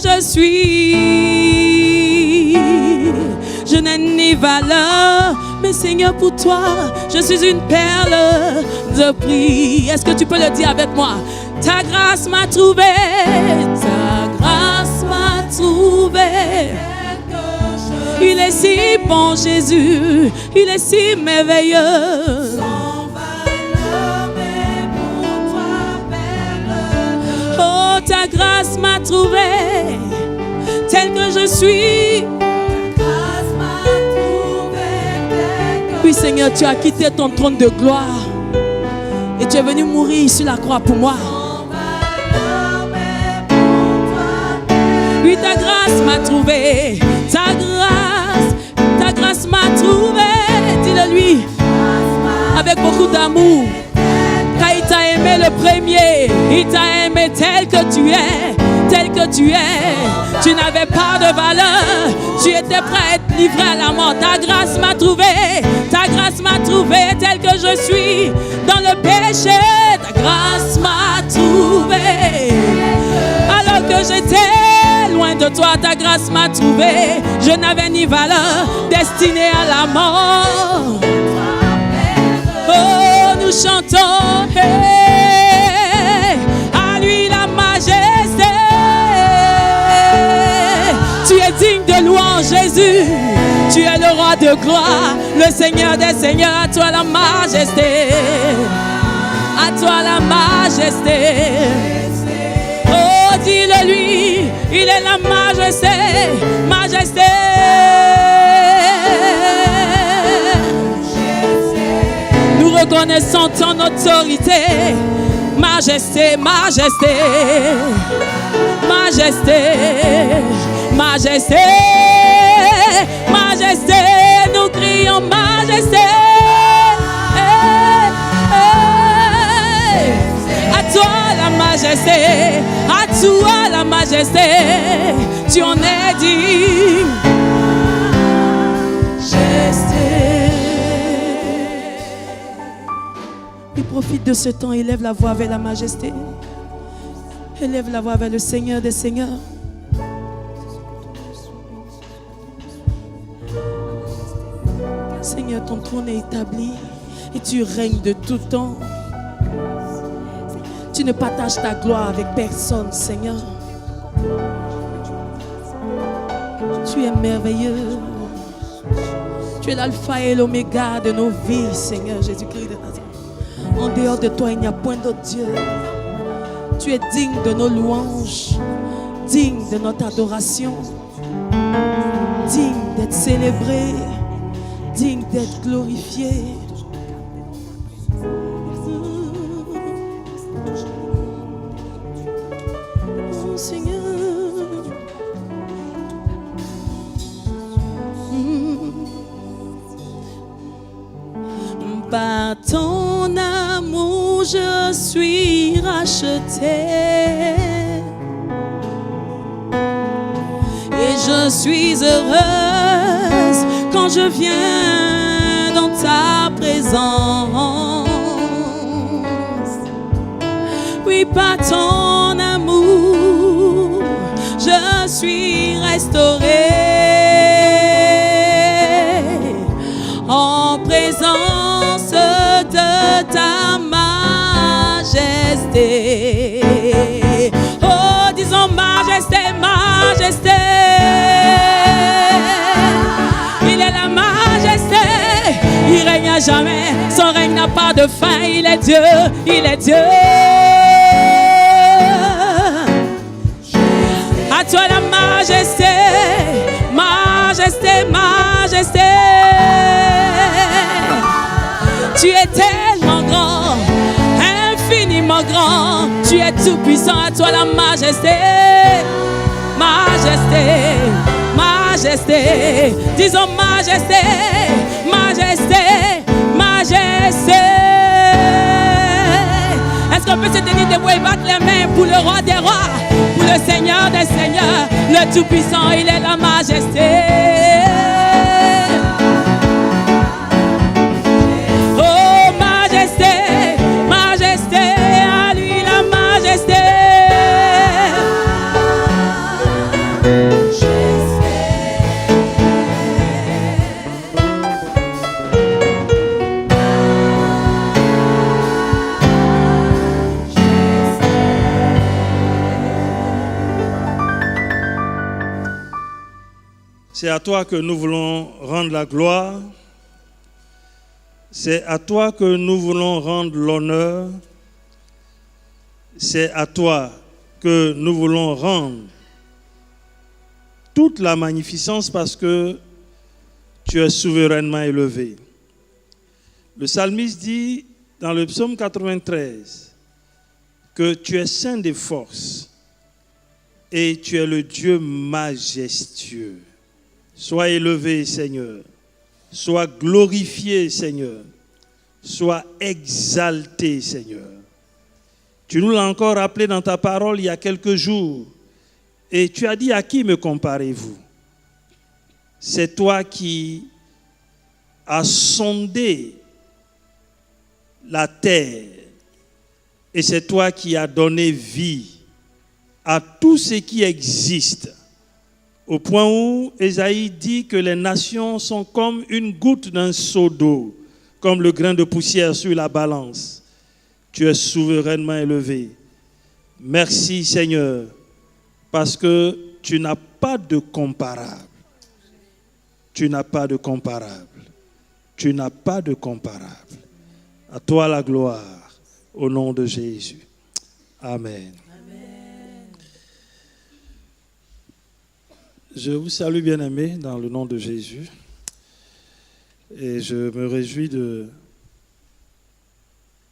je suis. Je n'ai ni valeur, mais Seigneur, pour toi, je suis une perle de prix. Est-ce que tu peux le dire avec moi? Ta grâce m'a trouvé, ta grâce m'a trouvé. Il est si bon, Jésus, il est si merveilleux. Sans valeur, mais pour toi, perle. Oh, ta grâce m'a trouvé, tel que je suis. Oui, Seigneur, tu as quitté ton trône de gloire et tu es venu mourir sur la croix pour moi. Oui, ta grâce m'a trouvé, ta grâce m'a trouvé. Dis-le lui avec beaucoup d'amour. Car il t'a aimé le premier, il t'a aimé tel que tu es. Tel que tu es, tu n'avais pas de valeur, tu étais prêt à être livré à la mort. Ta grâce m'a trouvé, tel que je suis dans le péché. Ta grâce m'a trouvé, alors que j'étais loin de toi. Ta grâce m'a trouvé, je n'avais ni valeur, destinée à la mort. Oh, nous chantons, hey, à lui la majesté. Tu es digne de louange, Jésus. Tu es le roi de gloire, le Seigneur des seigneurs. À toi la majesté, à toi la majesté. Oh, dis-le lui, il est la majesté, majesté. Nous reconnaissons ton autorité, majesté, majesté, majesté. Majesté, majesté, nous crions majesté. À toi la majesté, à toi la majesté, tu en es digne. Majesté. Il profite de ce temps, élève la voix vers la majesté. Élève la voix vers le Seigneur des seigneurs. Seigneur, ton trône est établi et tu règnes de tout temps. Tu ne partages ta gloire avec personne, Seigneur. Tu es merveilleux. Tu es l'alpha et l'oméga de nos vies, Seigneur Jésus-Christ de Nazareth. En dehors de toi, il n'y a point d'autre Dieu. Tu es digne de nos louanges, digne de notre adoration, digne d'être célébré, digne d'être glorifié. Oh Seigneur, par ton amour je suis racheté et je suis heureuse quand je viens dans ta présence. Oui, par ton amour, je suis restaurée en présence de ta majesté. Oh, disons majesté, majesté. Il règne à jamais, son règne n'a pas de fin. Il est Dieu, il est Dieu. À toi la majesté, majesté, majesté. Tu es tellement grand, infiniment grand. Tu es tout puissant, à toi la majesté, majesté. Majesté, disons majesté, majesté, majesté. Est-ce qu'on peut se tenir debout et battre les mains pour le roi des rois, pour le Seigneur des seigneurs, le tout-puissant, il est la majesté. Oh majesté, majesté, à lui la majesté. C'est à toi que nous voulons rendre la gloire. C'est à toi que nous voulons rendre l'honneur. C'est à toi que nous voulons rendre toute la magnificence parce que tu es souverainement élevé. Le psalmiste dit dans le psaume 93 que tu es saint des forces et tu es le Dieu majestueux. Sois élevé, Seigneur. Sois glorifié, Seigneur. Sois exalté, Seigneur. Tu nous l'as encore rappelé dans ta parole il y a quelques jours. Et tu as dit, à qui me comparez-vous? C'est toi qui as sondé la terre. Et c'est toi qui as donné vie à tout ce qui existe. Au point où Ésaïe dit que les nations sont comme une goutte d'un seau d'eau, comme le grain de poussière sur la balance. Tu es souverainement élevé. Merci Seigneur, parce que tu n'as pas de comparable. Tu n'as pas de comparable. Tu n'as pas de comparable. À toi la gloire, au nom de Jésus. Amen. Je vous salue, bien-aimés, dans le nom de Jésus. Et je me réjouis de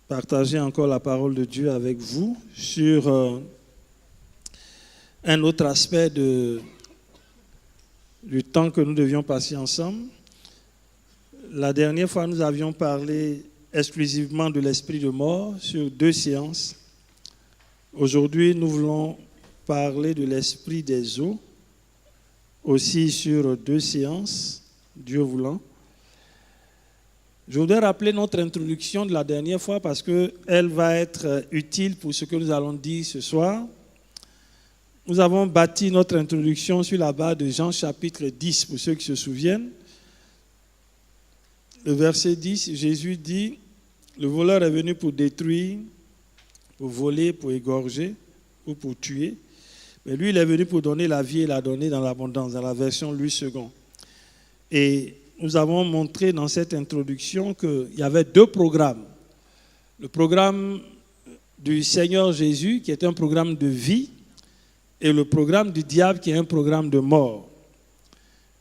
partager encore la parole de Dieu avec vous sur un autre aspect du temps que nous devions passer ensemble. La dernière fois, nous avions parlé exclusivement de l'esprit de mort sur 2 séances. Aujourd'hui, nous voulons parler de l'esprit des eaux, aussi sur 2 séances, Dieu voulant. Je voudrais rappeler notre introduction de la dernière fois parce qu'elle va être utile pour ce que nous allons dire ce soir. Nous avons bâti notre introduction sur la base de Jean chapitre 10, pour ceux qui se souviennent. Le verset 10, Jésus dit, « Le voleur est venu pour détruire, pour voler, pour égorger ou pour tuer. Mais lui, il est venu pour donner la vie et la donner dans l'abondance, dans la version Louis II. » Et nous avons montré dans cette introduction qu'il y avait 2 programmes. Le programme du Seigneur Jésus, qui est un programme de vie, et le programme du diable, qui est un programme de mort.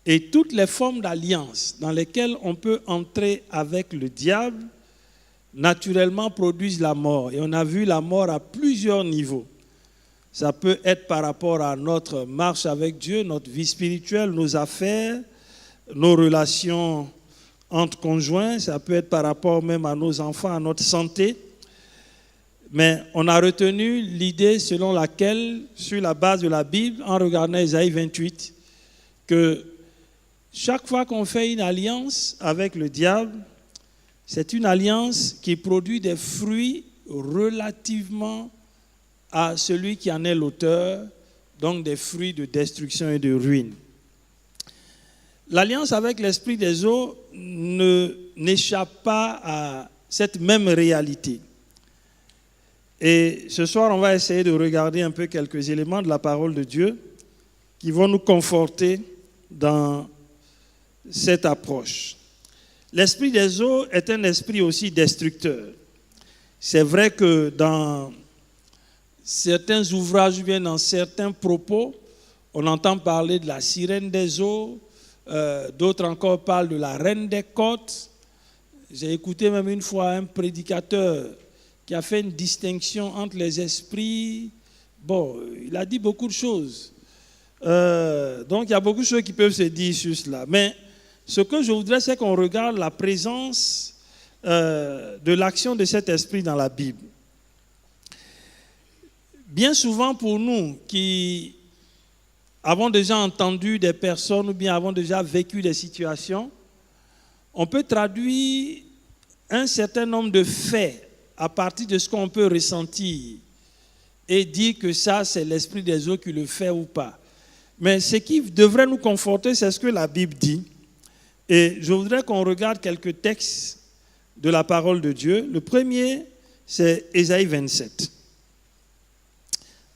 Et toutes les formes d'alliance dans lesquelles on peut entrer avec le diable, naturellement produisent la mort. Et on a vu la mort à plusieurs niveaux. Ça peut être par rapport à notre marche avec Dieu, notre vie spirituelle, nos affaires, nos relations entre conjoints. Ça peut être par rapport même à nos enfants, à notre santé. Mais on a retenu l'idée selon laquelle, sur la base de la Bible, en regardant Ésaïe 28, que chaque fois qu'on fait une alliance avec le diable, c'est une alliance qui produit des fruits relativement à celui qui en est l'auteur, donc des fruits de destruction et de ruine. L'alliance avec l'esprit des eaux n'échappe pas à cette même réalité. Et ce soir, on va essayer de regarder un peu quelques éléments de la parole de Dieu qui vont nous conforter dans cette approche. L'esprit des eaux est un esprit aussi destructeur. C'est vrai que dans certains ouvrages, bien dans certains propos, on entend parler de la sirène des eaux, d'autres encore parlent de la reine des côtes. J'ai écouté même une fois un prédicateur qui a fait une distinction entre les esprits. Bon, il a dit beaucoup de choses. Donc il y a beaucoup de choses qui peuvent se dire sur cela. Mais ce que je voudrais, c'est qu'on regarde la présence de l'action de cet esprit dans la Bible. Bien souvent pour nous qui avons déjà entendu des personnes ou bien avons déjà vécu des situations, on peut traduire un certain nombre de faits à partir de ce qu'on peut ressentir et dire que ça, c'est l'esprit des eaux qui le fait ou pas. Mais ce qui devrait nous conforter, c'est ce que la Bible dit. Et je voudrais qu'on regarde quelques textes de la parole de Dieu. Le premier, c'est Ésaïe 27.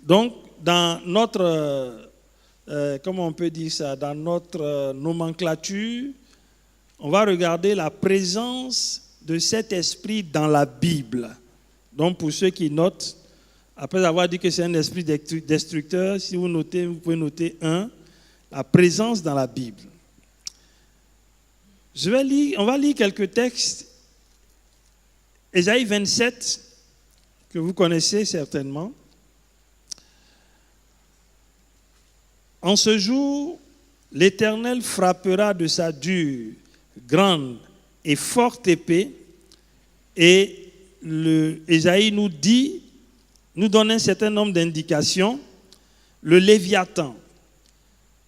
Donc, dans notre comment on peut dire ça, dans notre nomenclature, on va regarder la présence de cet esprit dans la Bible. Donc pour ceux qui notent, après avoir dit que c'est un esprit destructeur, si vous notez, vous pouvez noter 1, la présence dans la Bible. On va lire quelques textes. Ésaïe 27, que vous connaissez certainement. En ce jour, l'Éternel frappera de sa dure, grande et forte épée, et Ésaïe nous donne un certain nombre d'indications. Le Léviathan,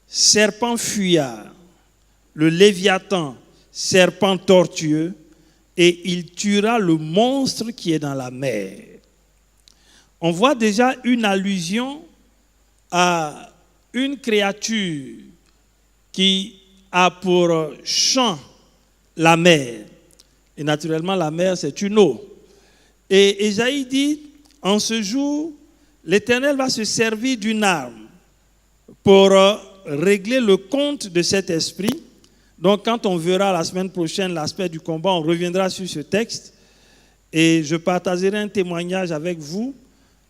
serpent fuyard, le Léviathan, serpent tortueux, et il tuera le monstre qui est dans la mer. On voit déjà une allusion à une créature qui a pour champ la mer. Et naturellement, la mer, c'est une eau. Et Ésaïe dit, en ce jour, l'Éternel va se servir d'une arme pour régler le compte de cet esprit. Donc, quand on verra la semaine prochaine l'aspect du combat, on reviendra sur ce texte. Et je partagerai un témoignage avec vous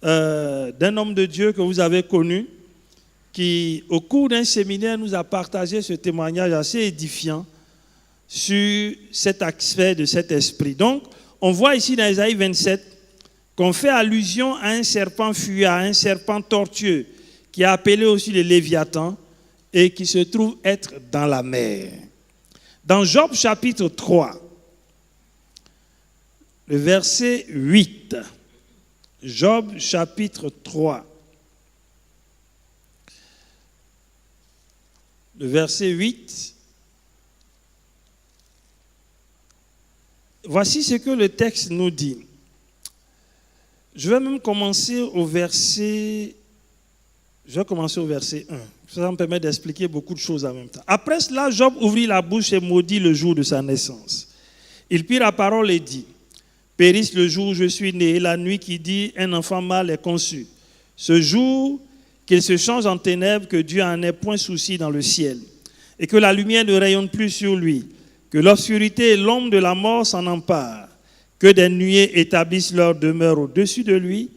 d'un homme de Dieu que vous avez connu, qui, au cours d'un séminaire, nous a partagé ce témoignage assez édifiant sur cet aspect de cet esprit. Donc, on voit ici dans Ésaïe 27 qu'on fait allusion à un serpent fuyard, un serpent tortueux, qui est appelé aussi le Léviathan et qui se trouve être dans la mer. Dans Job chapitre 3, le verset 8, Job chapitre 3, le verset 8, voici ce que le texte nous dit. Je vais même commencer au verset 1. Ça me permet d'expliquer beaucoup de choses en même temps. Après cela, Job ouvrit la bouche et maudit le jour de sa naissance. Il prit la parole et dit, périsse le jour où je suis né et la nuit qui dit, un enfant mâle est conçu. Ce jour qu'il se change en ténèbres, que Dieu en ait point souci dans le ciel, et que la lumière ne rayonne plus sur lui, que l'obscurité et l'ombre de la mort s'en emparent, que des nuées établissent leur demeure au-dessus de lui,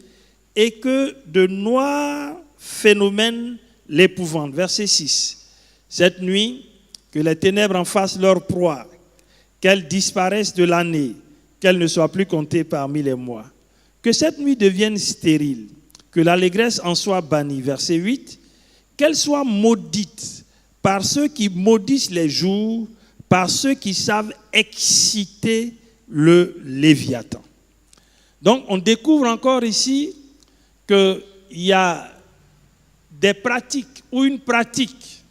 et que de noirs phénomènes l'épouvantent. Verset 6. Cette nuit, que les ténèbres en fassent leur proie, qu'elles disparaissent de l'année, qu'elles ne soient plus comptées parmi les mois. Que cette nuit devienne stérile, que l'allégresse en soit bannie. Verset 8. Qu'elle soit maudite par ceux qui maudissent les jours, par ceux qui savent exciter le Léviathan. Donc, on découvre encore ici qu'il y a des pratiques ou une pratique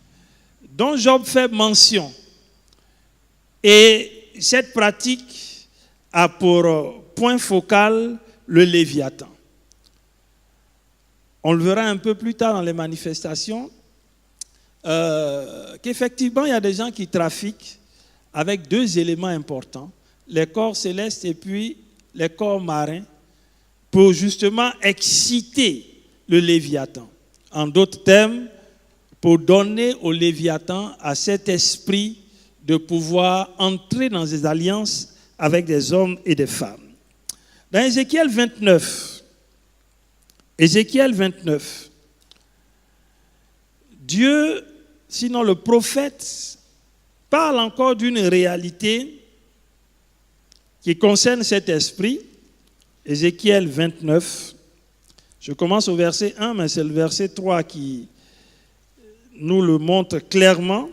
dont Job fait mention. Et cette pratique a pour point focal le Léviathan. On le verra un peu plus tard dans les manifestations, qu'effectivement, il y a des gens qui trafiquent avec deux éléments importants, les corps célestes et puis les corps marins, pour justement exciter le Léviathan. En d'autres termes, pour donner au Léviathan, à cet esprit, de pouvoir entrer dans des alliances avec des hommes et des femmes. Dans Ézéchiel 29, Dieu, sinon le prophète, parle encore d'une réalité qui concerne cet esprit. Ézéchiel 29, je commence au verset 1, mais c'est le verset 3 qui nous le montre clairement.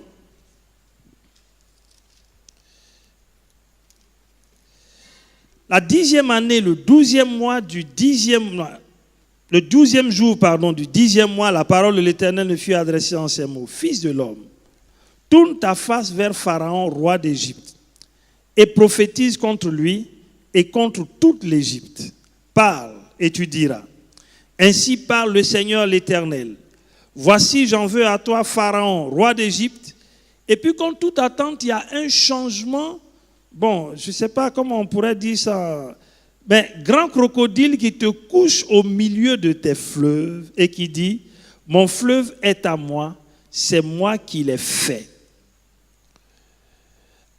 La 10e année, le 12e mois du 10e mois, le 12e jour, du 10e mois, la parole de l'Éternel me fut adressée en ces mots. Fils de l'homme, tourne ta face vers Pharaon, roi d'Égypte, et prophétise contre lui et contre toute l'Égypte. Parle et tu diras, ainsi parle le Seigneur l'Éternel. Voici, j'en veux à toi, Pharaon, roi d'Égypte. Et puis, contre toute attente, il y a un changement. Bon, je ne sais pas comment on pourrait dire ça. Mais grand crocodile qui te couche au milieu de tes fleuves et qui dit, mon fleuve est à moi, c'est moi qui l'ai fait.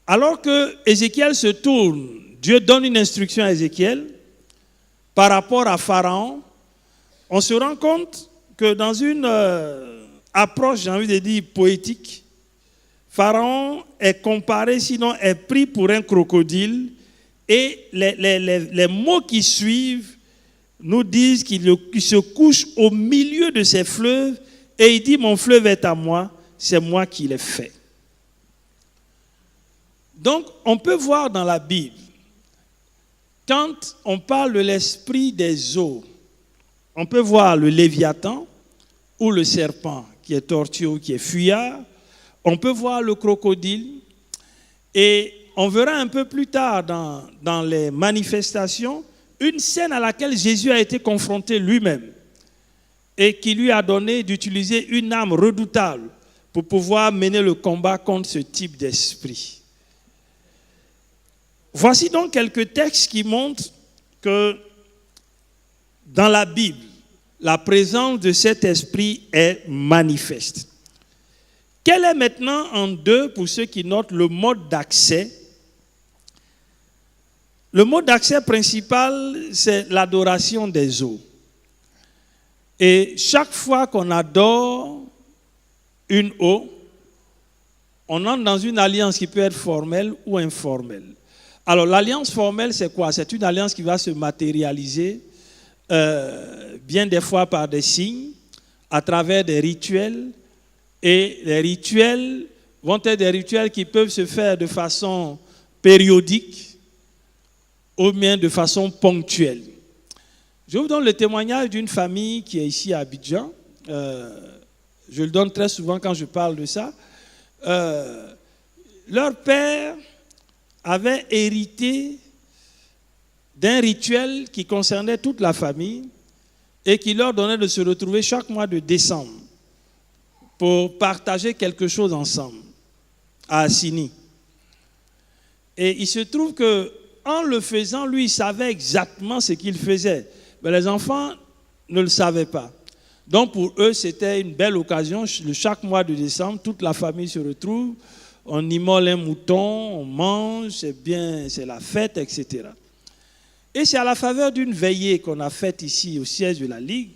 Alors que Ézéchiel se tourne, Dieu donne une instruction à Ézéchiel par rapport à Pharaon, on se rend compte que dans une approche, j'ai envie de dire, poétique, Pharaon est comparé, sinon est pris pour un crocodile, et les mots qui suivent nous disent qu'il se couche au milieu de ses fleuves, et il dit, mon fleuve est à moi, c'est moi qui l'ai fait. Donc, on peut voir dans la Bible, quand on parle de l'esprit des eaux, on peut voir le Léviathan ou le serpent qui est tortueux ou qui est fuyard. On peut voir le crocodile. Et on verra un peu plus tard dans les manifestations une scène à laquelle Jésus a été confronté lui-même et qui lui a donné d'utiliser une arme redoutable pour pouvoir mener le combat contre ce type d'esprit. Voici donc quelques textes qui montrent que dans la Bible, la présence de cet esprit est manifeste. Quel est maintenant, en deux, pour ceux qui notent, le mode d'accès? Le mode d'accès principal, c'est l'adoration des eaux. Et chaque fois qu'on adore une eau, on entre dans une alliance qui peut être formelle ou informelle. Alors, l'alliance formelle, c'est quoi? C'est une alliance qui va se matérialiser bien des fois par des signes, à travers des rituels. Et les rituels vont être des rituels qui peuvent se faire de façon périodique ou bien de façon ponctuelle. Je vous donne le témoignage d'une famille qui est ici à Abidjan. Je le donne très souvent quand je parle de ça. Leur père avait hérité d'un rituel qui concernait toute la famille et qui leur donnait de se retrouver chaque mois de décembre pour partager quelque chose ensemble à Assini. Et il se trouve qu'en le faisant, lui, il savait exactement ce qu'il faisait. Mais les enfants ne le savaient pas. Donc pour eux, c'était une belle occasion. Chaque mois de décembre, toute la famille se retrouve. On immole un mouton, on mange, c'est bien, c'est la fête, etc. Et c'est à la faveur d'une veillée qu'on a faite ici au siège de la Ligue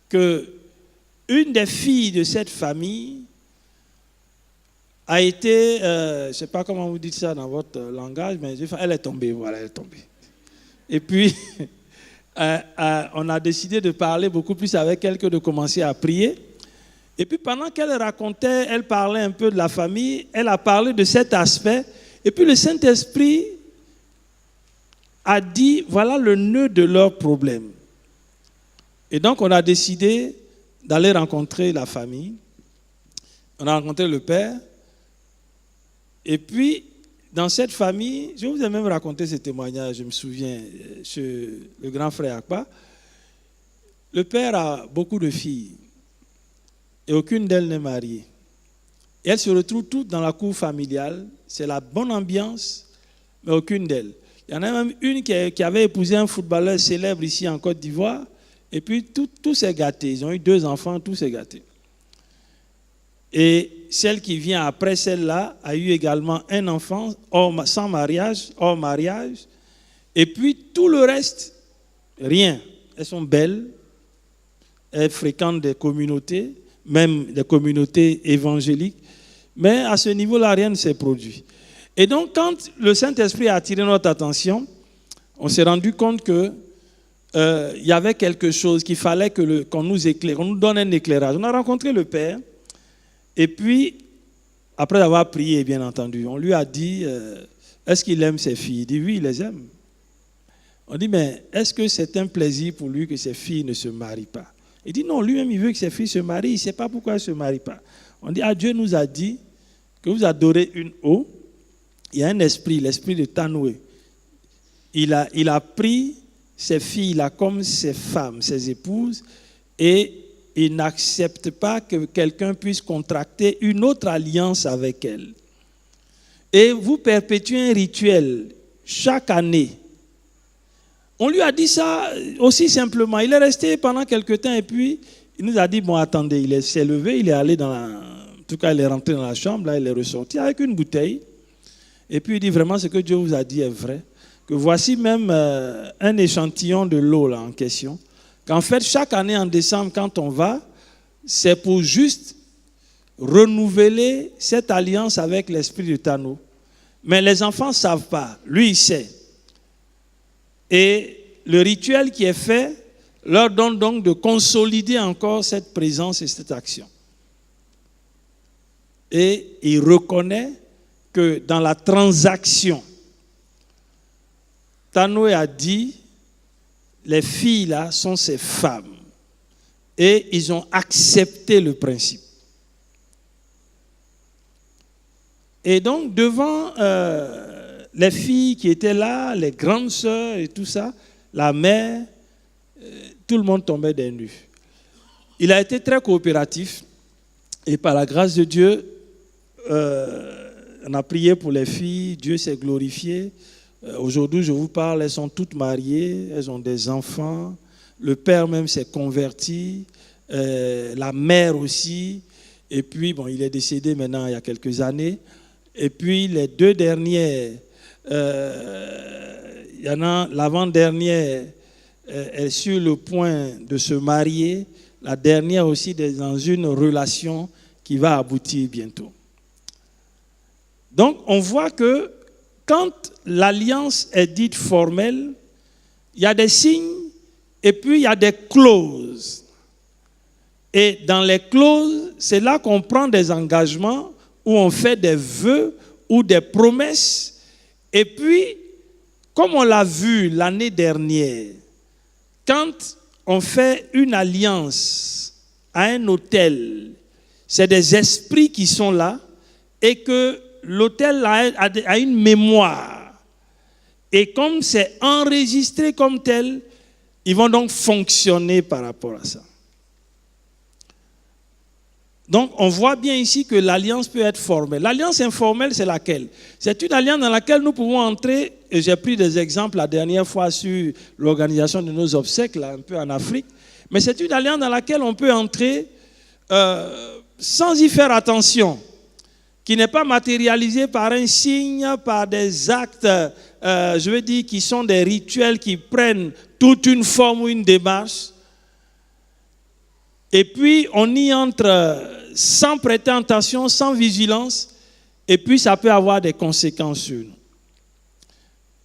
que une des filles de cette famille a été, je ne sais pas comment vous dites ça dans votre langage, mais elle est tombée, voilà, elle est tombée. Et puis, on a décidé de parler beaucoup plus avec elle que de commencer à prier. Et puis pendant qu'elle racontait, elle parlait un peu de la famille, elle a parlé de cet aspect. Et puis le Saint-Esprit a dit, voilà le nœud de leur problème. Et donc on a décidé d'aller rencontrer la famille. On a rencontré le père. Et puis, dans cette famille, je vous ai même raconté ce témoignage, je me souviens, chez le grand frère Akpa. Le père a beaucoup de filles. Et aucune d'elles n'est mariée. Et elles se retrouvent toutes dans la cour familiale. C'est la bonne ambiance, mais aucune d'elles. Il y en a même une qui avait épousé un footballeur célèbre ici en Côte d'Ivoire. Et puis tout s'est gâté. Ils ont eu 2 enfants, tout s'est gâté. Et celle qui vient après celle-là a eu également un enfant sans mariage, hors mariage. Et puis tout le reste, rien. Elles sont belles. Elles fréquentent des communautés, même des communautés évangéliques. Mais à ce niveau-là, rien ne s'est produit. Et donc, quand le Saint-Esprit a attiré notre attention, on s'est rendu compte que il y avait quelque chose qu'il fallait qu'on nous éclaire, qu'on nous donne un éclairage. On a rencontré le Père, et puis, après avoir prié, bien entendu, on lui a dit, est-ce qu'il aime ses filles? Il dit, oui, il les aime. On dit, mais est-ce que c'est un plaisir pour lui que ses filles ne se marient pas? Il dit, non, lui-même, il veut que ses filles se marient, il ne sait pas pourquoi elles ne se marient pas. On dit, Dieu nous a dit que vous adorez une eau, il y a un esprit, l'esprit de Tanoué. Il a pris ses filles là comme ses femmes, ses épouses, et il n'accepte pas que quelqu'un puisse contracter une autre alliance avec elles. Et vous perpétuez un rituel chaque année. On lui a dit ça aussi simplement. Il est resté pendant quelque temps et puis il nous a dit, bon attendez, il s'est levé, il est allé dans tout cas, il est rentré dans la chambre, là, il est ressorti avec une bouteille. Et puis il dit vraiment ce que Dieu vous a dit est vrai. Que voici même un échantillon de l'eau là en question. Qu'en fait, chaque année en décembre, quand on va, c'est pour juste renouveler cette alliance avec l'esprit de Tano. Mais les enfants ne savent pas. Lui, il sait. Et le rituel qui est fait leur donne donc de consolider encore cette présence et cette action. Et il reconnaît que dans la transaction, Tanoé a dit, les filles là sont ses femmes. Et ils ont accepté le principe. Et donc devant les filles qui étaient là, les grandes sœurs et tout ça, la mère, tout le monde tombait des nues. Il a été très coopératif et par la grâce de Dieu, on a prié pour les filles, Dieu s'est glorifié. Aujourd'hui, je vous parle, elles sont toutes mariées, elles ont des enfants, le père même s'est converti, la mère aussi, et puis, bon, il est décédé maintenant il y a quelques années, et puis les deux dernières, il y en a l'avant-dernière est sur le point de se marier, la dernière aussi est dans une relation qui va aboutir bientôt. Donc, on voit que quand l'alliance est dite formelle, il y a des signes et puis il y a des clauses. Et dans les clauses, c'est là qu'on prend des engagements, où on fait des vœux ou des promesses. Et puis, comme on l'a vu l'année dernière, quand on fait une alliance à un autel, c'est des esprits qui sont là et que l'autel a une mémoire. Et comme c'est enregistré comme tel, ils vont donc fonctionner par rapport à ça. Donc, on voit bien ici que l'alliance peut être formelle. L'alliance informelle, c'est laquelle? C'est une alliance dans laquelle nous pouvons entrer, et j'ai pris des exemples la dernière fois sur l'organisation de nos obsèques, là, un peu en Afrique, mais c'est une alliance dans laquelle on peut entrer sans y faire attention, qui n'est pas matérialisée par un signe, par des actes, je veux dire, qui sont des rituels qui prennent toute une forme ou une démarche. Et puis, on y entre sans prêter attention, sans vigilance, et puis ça peut avoir des conséquences sur nous.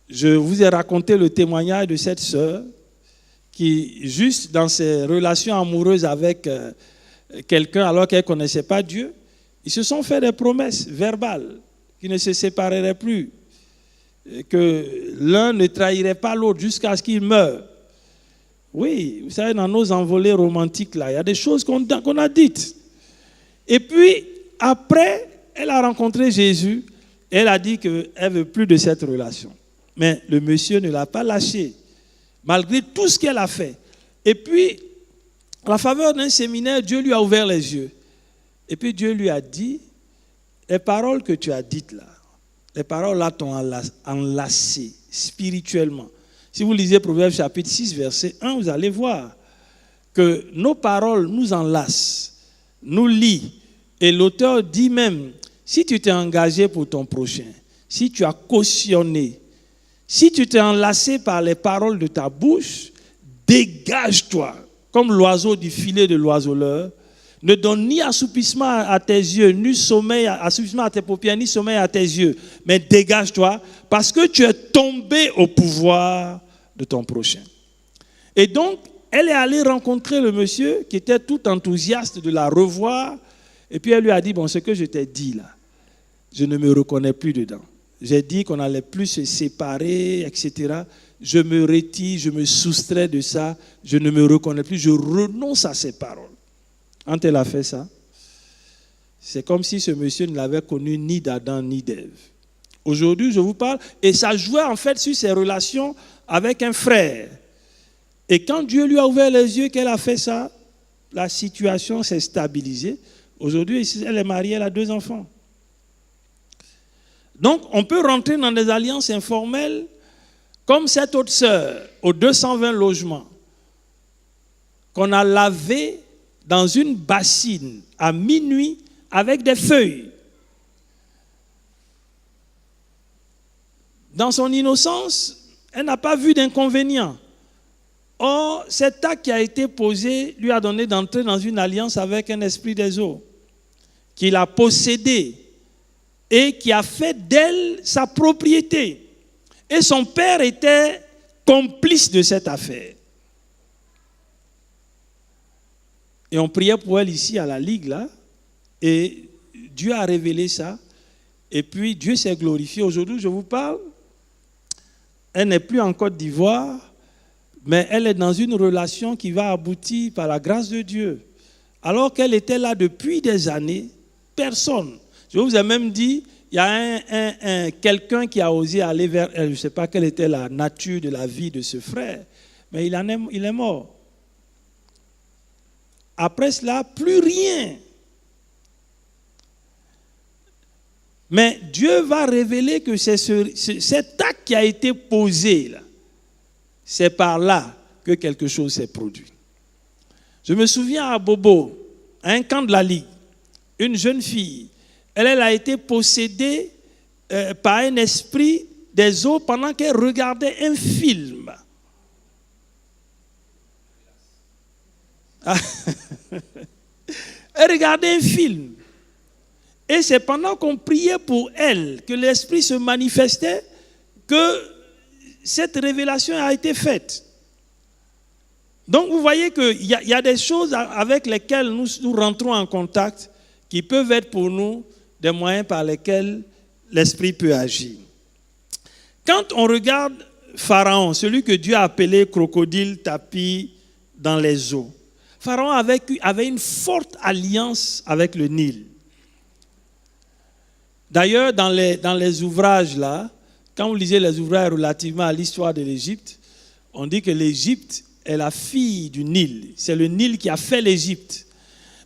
Je vous ai raconté le témoignage de cette sœur qui, juste dans ses relations amoureuses avec quelqu'un alors qu'elle ne connaissait pas Dieu, ils se sont fait des promesses verbales qu'ils ne se sépareraient plus, que l'un ne trahirait pas l'autre jusqu'à ce qu'il meure. Oui, vous savez, dans nos envolées romantiques, là, il y a des choses qu'on a dites. Et puis, après, elle a rencontré Jésus et elle a dit qu'elle ne veut plus de cette relation. Mais le monsieur ne l'a pas lâchée, malgré tout ce qu'elle a fait. Et puis, à la faveur d'un séminaire, Dieu lui a ouvert les yeux. Et puis, Dieu lui a dit, les paroles que tu as dites là, les paroles là t'ont enlacé spirituellement. Si vous lisez Proverbes chapitre 6, verset 1, vous allez voir que nos paroles nous enlacent, nous lient. Et l'auteur dit même, si tu t'es engagé pour ton prochain, si tu as cautionné, si tu t'es enlacé par les paroles de ta bouche, dégage-toi, comme l'oiseau du filet de l'oiseleur. Ne donne ni assoupissement à tes yeux, ni sommeil, assoupissement à tes paupières, ni sommeil à tes yeux. Mais dégage-toi, parce que tu es tombé au pouvoir de ton prochain. Et donc, elle est allée rencontrer le monsieur qui était tout enthousiaste de la revoir. Et puis elle lui a dit, bon, ce que je t'ai dit là, je ne me reconnais plus dedans. J'ai dit qu'on n'allait plus se séparer, etc. Je me retire, je me soustrais de ça, je ne me reconnais plus, je renonce à ces paroles. Quand elle a fait ça, c'est comme si ce monsieur ne l'avait connu ni d'Adam ni d'Ève. Aujourd'hui, je vous parle, et ça jouait en fait sur ses relations avec un frère. Et quand Dieu lui a ouvert les yeux, qu'elle a fait ça, la situation s'est stabilisée. Aujourd'hui, elle est mariée, elle a 2 enfants. Donc, on peut rentrer dans des alliances informelles comme cette autre sœur, aux 220 logements, qu'on a lavé dans une bassine à minuit avec des feuilles. Dans son innocence, elle n'a pas vu d'inconvénient. Or, cet acte qui a été posé lui a donné d'entrer dans une alliance avec un esprit des eaux, qu'il a possédé et qui a fait d'elle sa propriété. Et son père était complice de cette affaire. Et on priait pour elle ici à la Ligue, là, et Dieu a révélé ça, et puis Dieu s'est glorifié. Aujourd'hui, je vous parle, elle n'est plus en Côte d'Ivoire, mais elle est dans une relation qui va aboutir par la grâce de Dieu. Alors qu'elle était là depuis des années, personne. Je vous ai même dit, il y a quelqu'un qui a osé aller vers elle. Je ne sais pas quelle était la nature de la vie de ce frère, mais il est mort. Après cela, plus rien. Mais Dieu va révéler que c'est cet acte qui a été posé là. C'est par là que quelque chose s'est produit. Je me souviens à Bobo, à un camp de la Ligue, une jeune fille, elle a été possédée par un esprit des eaux pendant qu'elle regardait un film. Elle regardait un film. Et c'est pendant qu'on priait pour elle que l'esprit se manifestait que cette révélation a été faite. Donc vous voyez qu'il y a des choses avec lesquelles nous rentrons en contact qui peuvent être pour nous des moyens par lesquels l'esprit peut agir. Quand on regarde Pharaon, celui que Dieu a appelé crocodile tapi dans les eaux, Pharaon avait une forte alliance avec le Nil. D'ailleurs, dans les ouvrages là, quand vous lisez les ouvrages relativement à l'histoire de l'Égypte, on dit que l'Égypte est la fille du Nil. C'est le Nil qui a fait l'Égypte.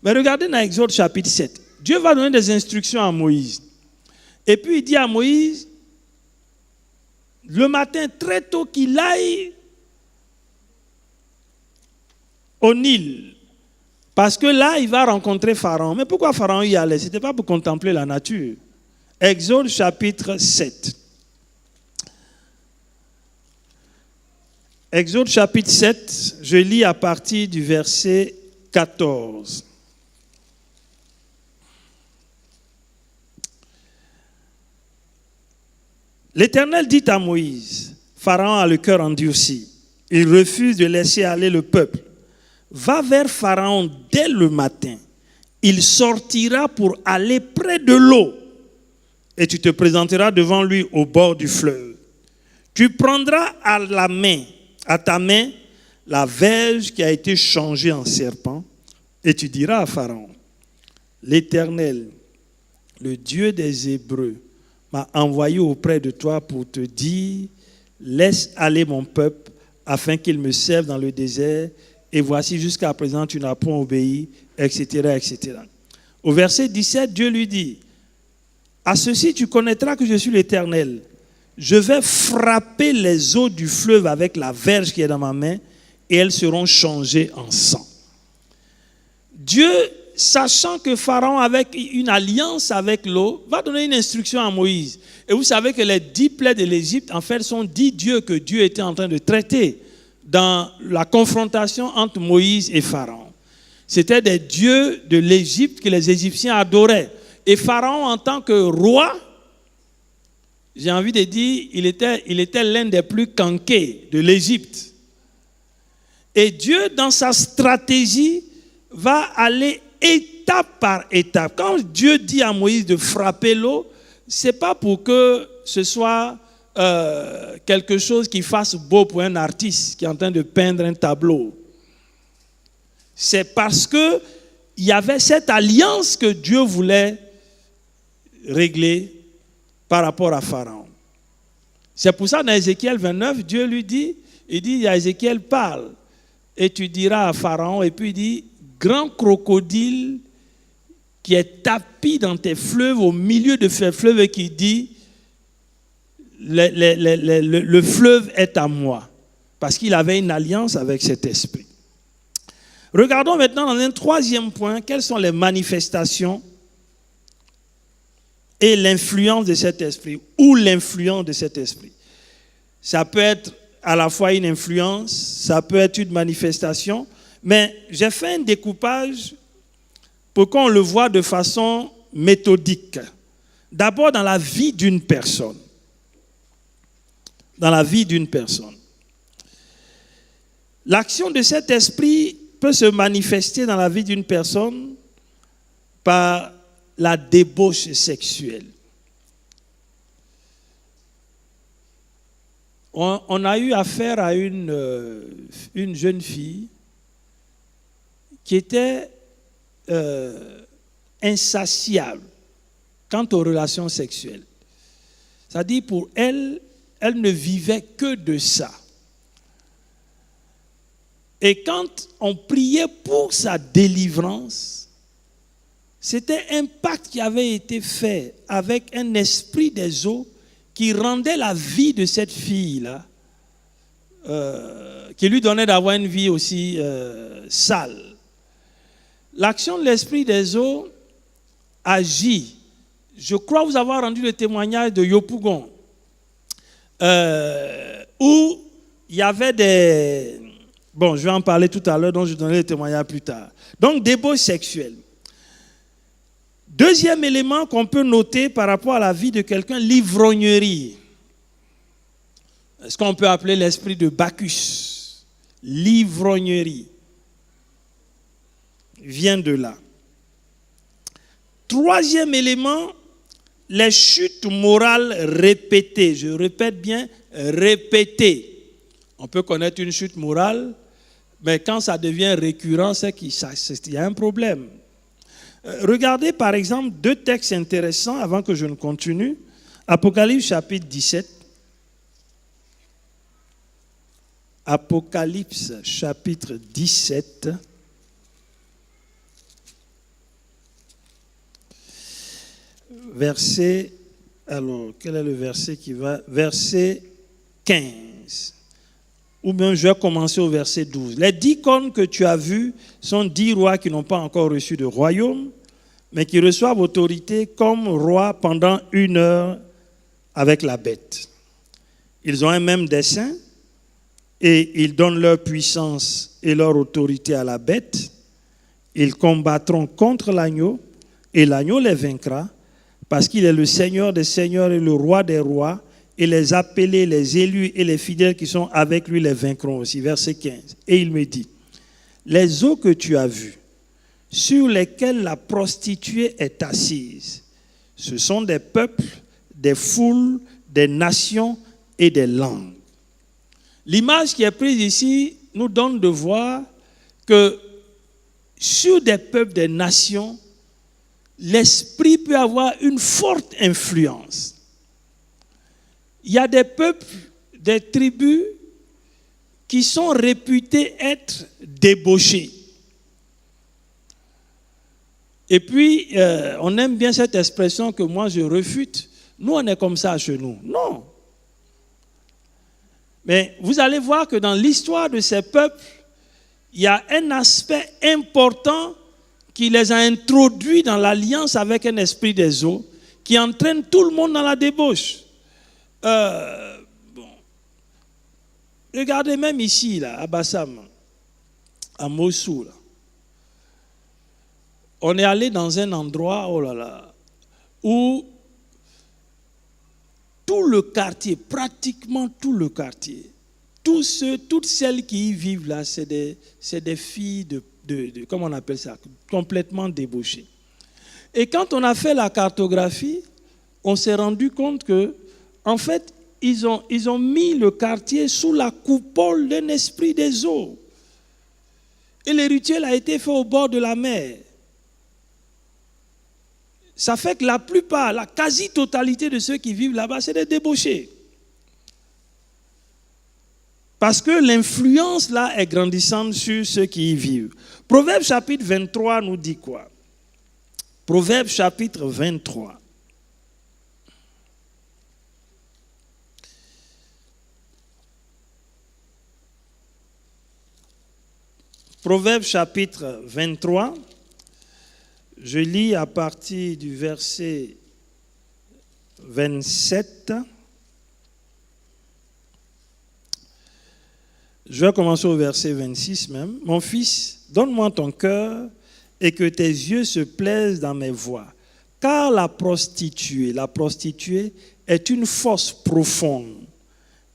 Mais regardez dans Exode chapitre 7. Dieu va donner des instructions à Moïse. Et puis il dit à Moïse, le matin très tôt, qu'il aille au Nil. Parce que là, il va rencontrer Pharaon. Mais pourquoi Pharaon y allait? Ce n'était pas pour contempler la nature. Exode chapitre 7. Exode chapitre 7, je lis à partir du verset 14. L'Éternel dit à Moïse, Pharaon a le cœur endurci, il refuse de laisser aller le peuple. Va vers Pharaon dès le matin, il sortira pour aller près de l'eau et tu te présenteras devant lui au bord du fleuve. Tu prendras à ta main la verge qui a été changée en serpent et tu diras à Pharaon, l'Éternel, le Dieu des Hébreux, m'a envoyé auprès de toi pour te dire, laisse aller mon peuple afin qu'il me serve dans le désert et voici jusqu'à présent tu n'as point obéi, etc., etc. Au verset 17, Dieu lui dit, à ceci tu connaîtras que je suis l'Éternel. Je vais frapper les eaux du fleuve avec la verge qui est dans ma main et elles seront changées en sang. Dieu, sachant que Pharaon avait une alliance avec l'eau, va donner une instruction à Moïse. Et vous savez que les 10 plaies de l'Égypte, en fait, sont 10 dieux que Dieu était en train de traiter dans la confrontation entre Moïse et Pharaon. C'était des dieux de l'Égypte que les Égyptiens adoraient. Et Pharaon, en tant que roi, j'ai envie de dire, il était l'un des plus cankés de l'Égypte. Et Dieu, dans sa stratégie, va aller étape par étape. Quand Dieu dit à Moïse de frapper l'eau, ce n'est pas pour que ce soit quelque chose qui fasse beau pour un artiste qui est en train de peindre un tableau. C'est parce qu'il y avait cette alliance que Dieu voulait régler par rapport à Pharaon. C'est pour ça, dans Ézéchiel 29, Dieu lui dit, il dit à Ézéchiel, parle, et tu diras à Pharaon, et puis il dit, grand crocodile qui est tapi dans tes fleuves, au milieu de tes fleuves, et qui dit, le fleuve est à moi, parce qu'il avait une alliance avec cet esprit. Regardons maintenant dans un troisième point, quelles sont les manifestations et l'influence de cet esprit, ou l'influence de cet esprit. Ça peut être à la fois une influence, ça peut être une manifestation, mais j'ai fait un découpage pour qu'on le voit de façon méthodique. D'abord dans la vie d'une personne. Dans la vie d'une personne. L'action de cet esprit peut se manifester dans la vie d'une personne par la débauche sexuelle. On a eu affaire à une jeune fille qui était insatiable quant aux relations sexuelles. C'est-à-dire pour elle, elle ne vivait que de ça. Et quand on priait pour sa délivrance, c'était un pacte qui avait été fait avec un esprit des eaux qui rendait la vie de cette fille-là, qui lui donnait d'avoir une vie aussi sale. L'action de l'esprit des eaux agit. Je crois vous avoir rendu le témoignage de Yopougon, où il y avait des... Bon, je vais en parler tout à l'heure, donc je donnerai le témoignage plus tard. Donc, débauche sexuelle. Deuxième élément qu'on peut noter par rapport à la vie de quelqu'un, l'ivrognerie. Ce qu'on peut appeler l'esprit de Bacchus. L'ivrognerie vient de là. Troisième élément, les chutes morales répétées. Je répète bien, répétées. On peut connaître une chute morale, mais quand ça devient récurrent, c'est qu'il y a un problème. Regardez par exemple deux textes intéressants avant que je ne continue. Apocalypse chapitre 17. Apocalypse chapitre 17. Verset, alors quel est le verset qui va? Verset 15. Ou bien je vais commencer au verset 12. Les 10 cornes que tu as vues sont 10 rois qui n'ont pas encore reçu de royaume, mais qui reçoivent autorité comme rois pendant 1 heure avec la bête. Ils ont un même dessein et ils donnent leur puissance et leur autorité à la bête. Ils combattront contre l'agneau et l'agneau les vaincra parce qu'il est le Seigneur des seigneurs et le roi des rois. Et les appelés, les élus et les fidèles qui sont avec lui les vaincront aussi. Verset 15. Et il me dit, les eaux que tu as vues, sur lesquelles la prostituée est assise, ce sont des peuples, des foules, des nations et des langues. L'image qui est prise ici nous donne de voir que sur des peuples, des nations, l'esprit peut avoir une forte influence. Il y a des peuples, des tribus qui sont réputés être débauchés. Et puis, on aime bien cette expression que moi je refute. Nous, on est comme ça chez nous. Non. Mais vous allez voir que dans l'histoire de ces peuples, il y a un aspect important qui les a introduits dans l'alliance avec un esprit des eaux qui entraîne tout le monde dans la débauche. Regardez même ici, là, à Bassam, à Mossoul. On est allé dans un endroit, oh là là, où tout le quartier, pratiquement tout le quartier, toutes celles qui y vivent là, c'est des filles de comment on appelle ça, complètement débauchées. Et quand on a fait la cartographie, on s'est rendu compte que en fait, ils ont mis le quartier sous la coupole d'un esprit des eaux. Et le rituel a été fait au bord de la mer. Ça fait que la plupart, la quasi-totalité de ceux qui vivent là-bas, c'est des débauchés. Parce que l'influence là est grandissante sur ceux qui y vivent. Proverbe chapitre 23 nous dit quoi? Proverbe chapitre 23. Proverbe chapitre 23, je lis à partir du verset 27. Je vais commencer au verset 26 même. Mon fils, donne-moi ton cœur et que tes yeux se plaisent dans mes voies. Car la prostituée est une fosse profonde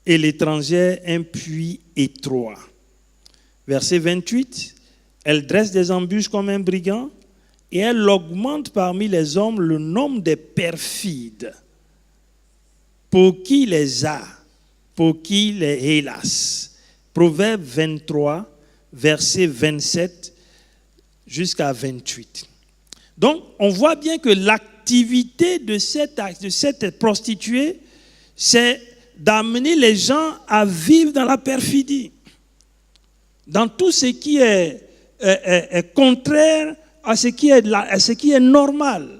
et l'étrangère un puits étroit. Verset 28, elle dresse des embûches comme un brigand et elle augmente parmi les hommes le nombre des perfides. Pour qui les a, pour qui les hélas. Proverbe 23, verset 27 jusqu'à 28. Donc, on voit bien que l'activité de cette prostituée, c'est d'amener les gens à vivre dans la perfidie, dans tout ce qui est contraire à ce qui est normal.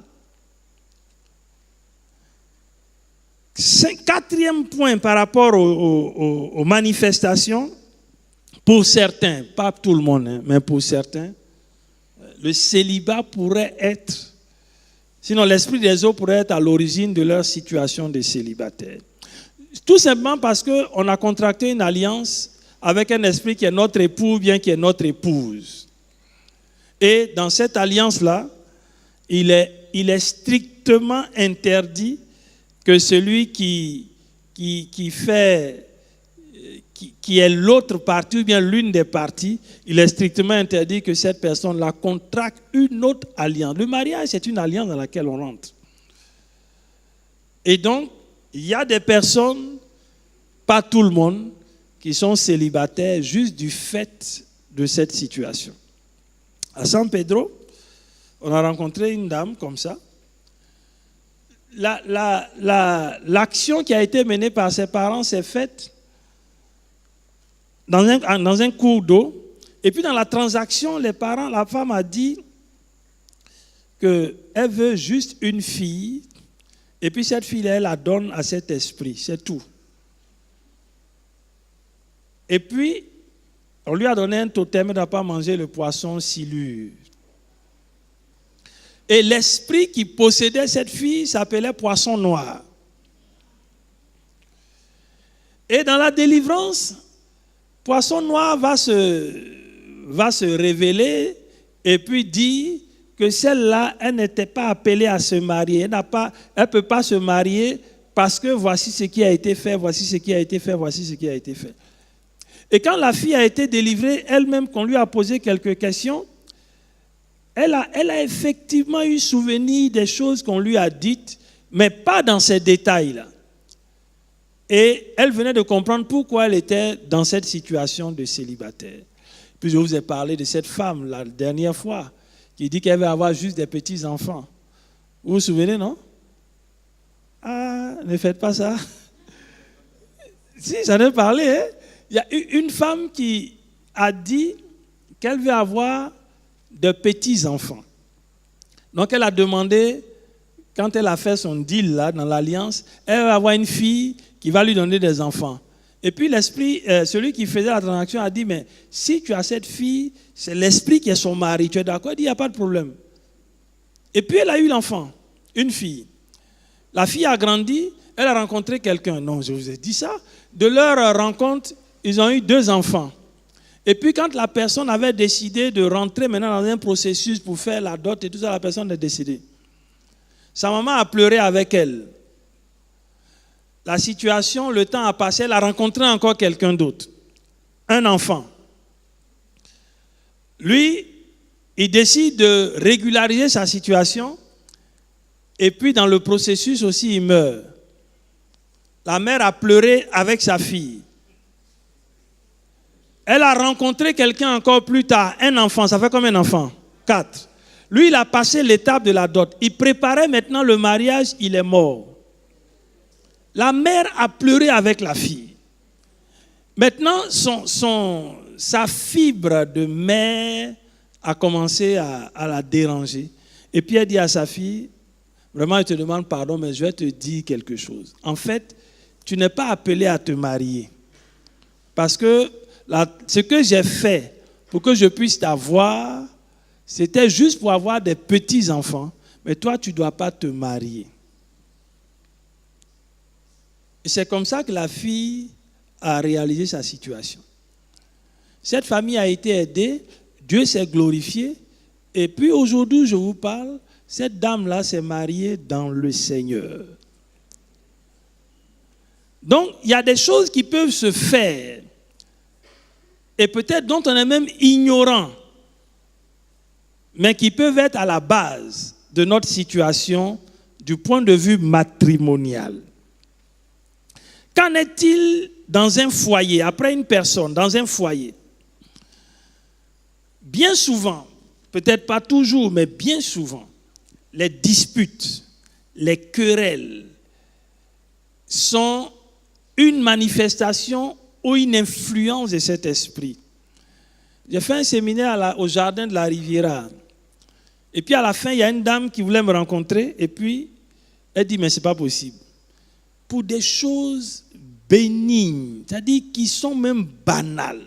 Quatrième point par rapport aux manifestations, pour certains, pas tout le monde, hein, mais pour certains, le célibat pourrait être, sinon l'esprit des eaux pourrait être à l'origine de leur situation de célibataire. Tout simplement parce qu'on a contracté une alliance avec un esprit qui est notre époux, bien qui est notre épouse. Et dans cette alliance-là, il est strictement interdit que celui qui est l'autre partie ou bien l'une des parties, il est strictement interdit que cette personne-là contracte une autre alliance. Le mariage, c'est une alliance dans laquelle on rentre. Et donc, il y a des personnes, pas tout le monde, qui sont célibataires juste du fait de cette situation. À San Pedro, on a rencontré une dame comme ça. L'action qui a été menée par ses parents s'est faite dans un cours d'eau. Et puis dans la transaction, la femme a dit qu'elle veut juste une fille. Et puis cette fille, elle la donne à cet esprit. C'est tout. Et puis, on lui a donné un totem de ne pas manger le poisson silure. Et l'esprit qui possédait cette fille s'appelait poisson noir. Et dans la délivrance, poisson noir va se révéler et puis dire que celle-là, elle n'était pas appelée à se marier. Elle ne peut pas se marier parce que voici ce qui a été fait, voici ce qui a été fait, voici ce qui a été fait. Et quand la fille a été délivrée, elle-même, qu'on lui a posé quelques questions, elle a effectivement eu souvenir des choses qu'on lui a dites, mais pas dans ces détails-là. Et elle venait de comprendre pourquoi elle était dans cette situation de célibataire. Puis je vous ai parlé de cette femme la dernière fois, qui dit qu'elle veut avoir juste des petits-enfants. Vous vous souvenez, non? Ah, ne faites pas ça. Si, j'en ai parlé. Hein? Il y a une femme qui a dit qu'elle veut avoir de petits-enfants. Donc elle a demandé, quand elle a fait son deal là, dans l'alliance, elle va avoir une fille qui va lui donner des enfants. Et puis l'esprit, celui qui faisait la transaction a dit, mais si tu as cette fille, c'est l'esprit qui est son mari. Tu es d'accord? Il dit, il n'y a pas de problème. Et puis elle a eu l'enfant, une fille. La fille a grandi, elle a rencontré quelqu'un. Non, je vous ai dit ça. De leur rencontre, ils ont eu 2 enfants. Et puis quand la personne avait décidé de rentrer maintenant dans un processus pour faire la dot et tout ça, la personne est décédée. Sa maman a pleuré avec elle. La situation, le temps a passé, elle a rencontré encore quelqu'un d'autre. Un enfant. Lui, il décide de régulariser sa situation et puis dans le processus aussi, il meurt. La mère a pleuré avec sa fille. Elle a rencontré quelqu'un encore plus tard, un enfant. Ça fait combien d'enfants? 4. Lui, il a passé l'étape de la dot. Il préparait maintenant le mariage, il est mort. La mère a pleuré avec la fille. Maintenant, sa fibre de mère a commencé à la déranger. Et puis elle dit à sa fille, vraiment, je te demande pardon, mais je vais te dire quelque chose. En fait, tu n'es pas appelé à te marier. Parce que ce que j'ai fait pour que je puisse t'avoir, c'était juste pour avoir des petits-enfants. Mais toi, tu ne dois pas te marier. Et c'est comme ça que la fille a réalisé sa situation. Cette famille a été aidée, Dieu s'est glorifié, et puis aujourd'hui, je vous parle, cette dame-là s'est mariée dans le Seigneur. Donc, il y a des choses qui peuvent se faire, et peut-être dont on est même ignorant, mais qui peuvent être à la base de notre situation du point de vue matrimonial. Qu'en est-il dans un foyer, après une personne, dans un foyer? Bien souvent, peut-être pas toujours, mais bien souvent, les disputes, les querelles sont une manifestation ou une influence de cet esprit. J'ai fait un séminaire au jardin de la Riviera. Et puis à la fin, il y a une dame qui voulait me rencontrer. Et puis, elle dit, mais ce n'est pas possible. Pour des choses bénignes, c'est-à-dire qui sont même banales,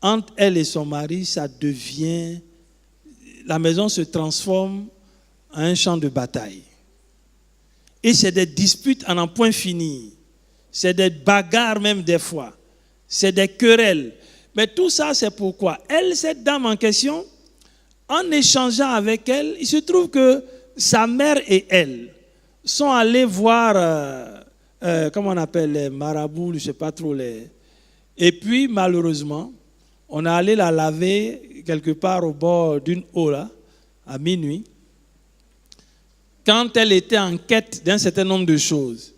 entre elle et son mari, ça devient... La maison se transforme en un champ de bataille. Et c'est des disputes à n'en point finir. C'est des bagarres même des fois. C'est des querelles. Mais tout ça, c'est pourquoi elle, cette dame en question, en échangeant avec elle, il se trouve que sa mère et elle sont allés voir, comment on appelle, les marabouts, je ne sais pas trop les... Et puis, malheureusement, on est allé la laver quelque part au bord d'une eau, là, à minuit, quand elle était en quête d'un certain nombre de choses.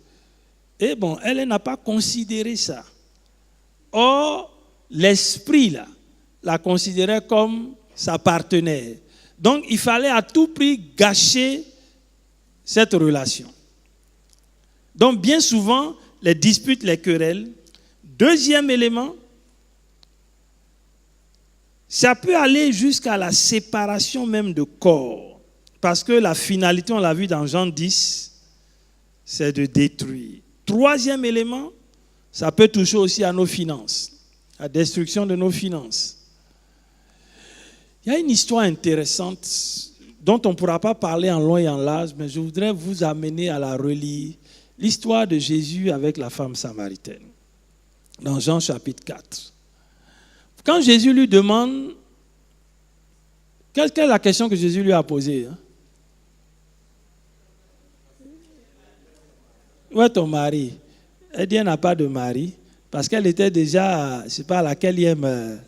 Et bon, elle n'a pas considéré ça. Or, l'esprit, là, la considérait comme sa partenaire. Donc, il fallait à tout prix gâcher cette relation. Donc, bien souvent, les disputes, les querelles. Deuxième élément, ça peut aller jusqu'à la séparation même de corps. Parce que la finalité, on l'a vu dans Jean 10, c'est de détruire. Troisième élément, ça peut toucher aussi à nos finances, la destruction de nos finances. Il y a une histoire intéressante dont on ne pourra pas parler en long et en large, mais je voudrais vous amener à la relire, l'histoire de Jésus avec la femme samaritaine, dans Jean chapitre 4. Quand Jésus lui demande, quelle est la question que Jésus lui a posée? Où est ton mari? Elle dit, elle n'a pas de mari, parce qu'elle était déjà, je ne sais pas, à la quatrième,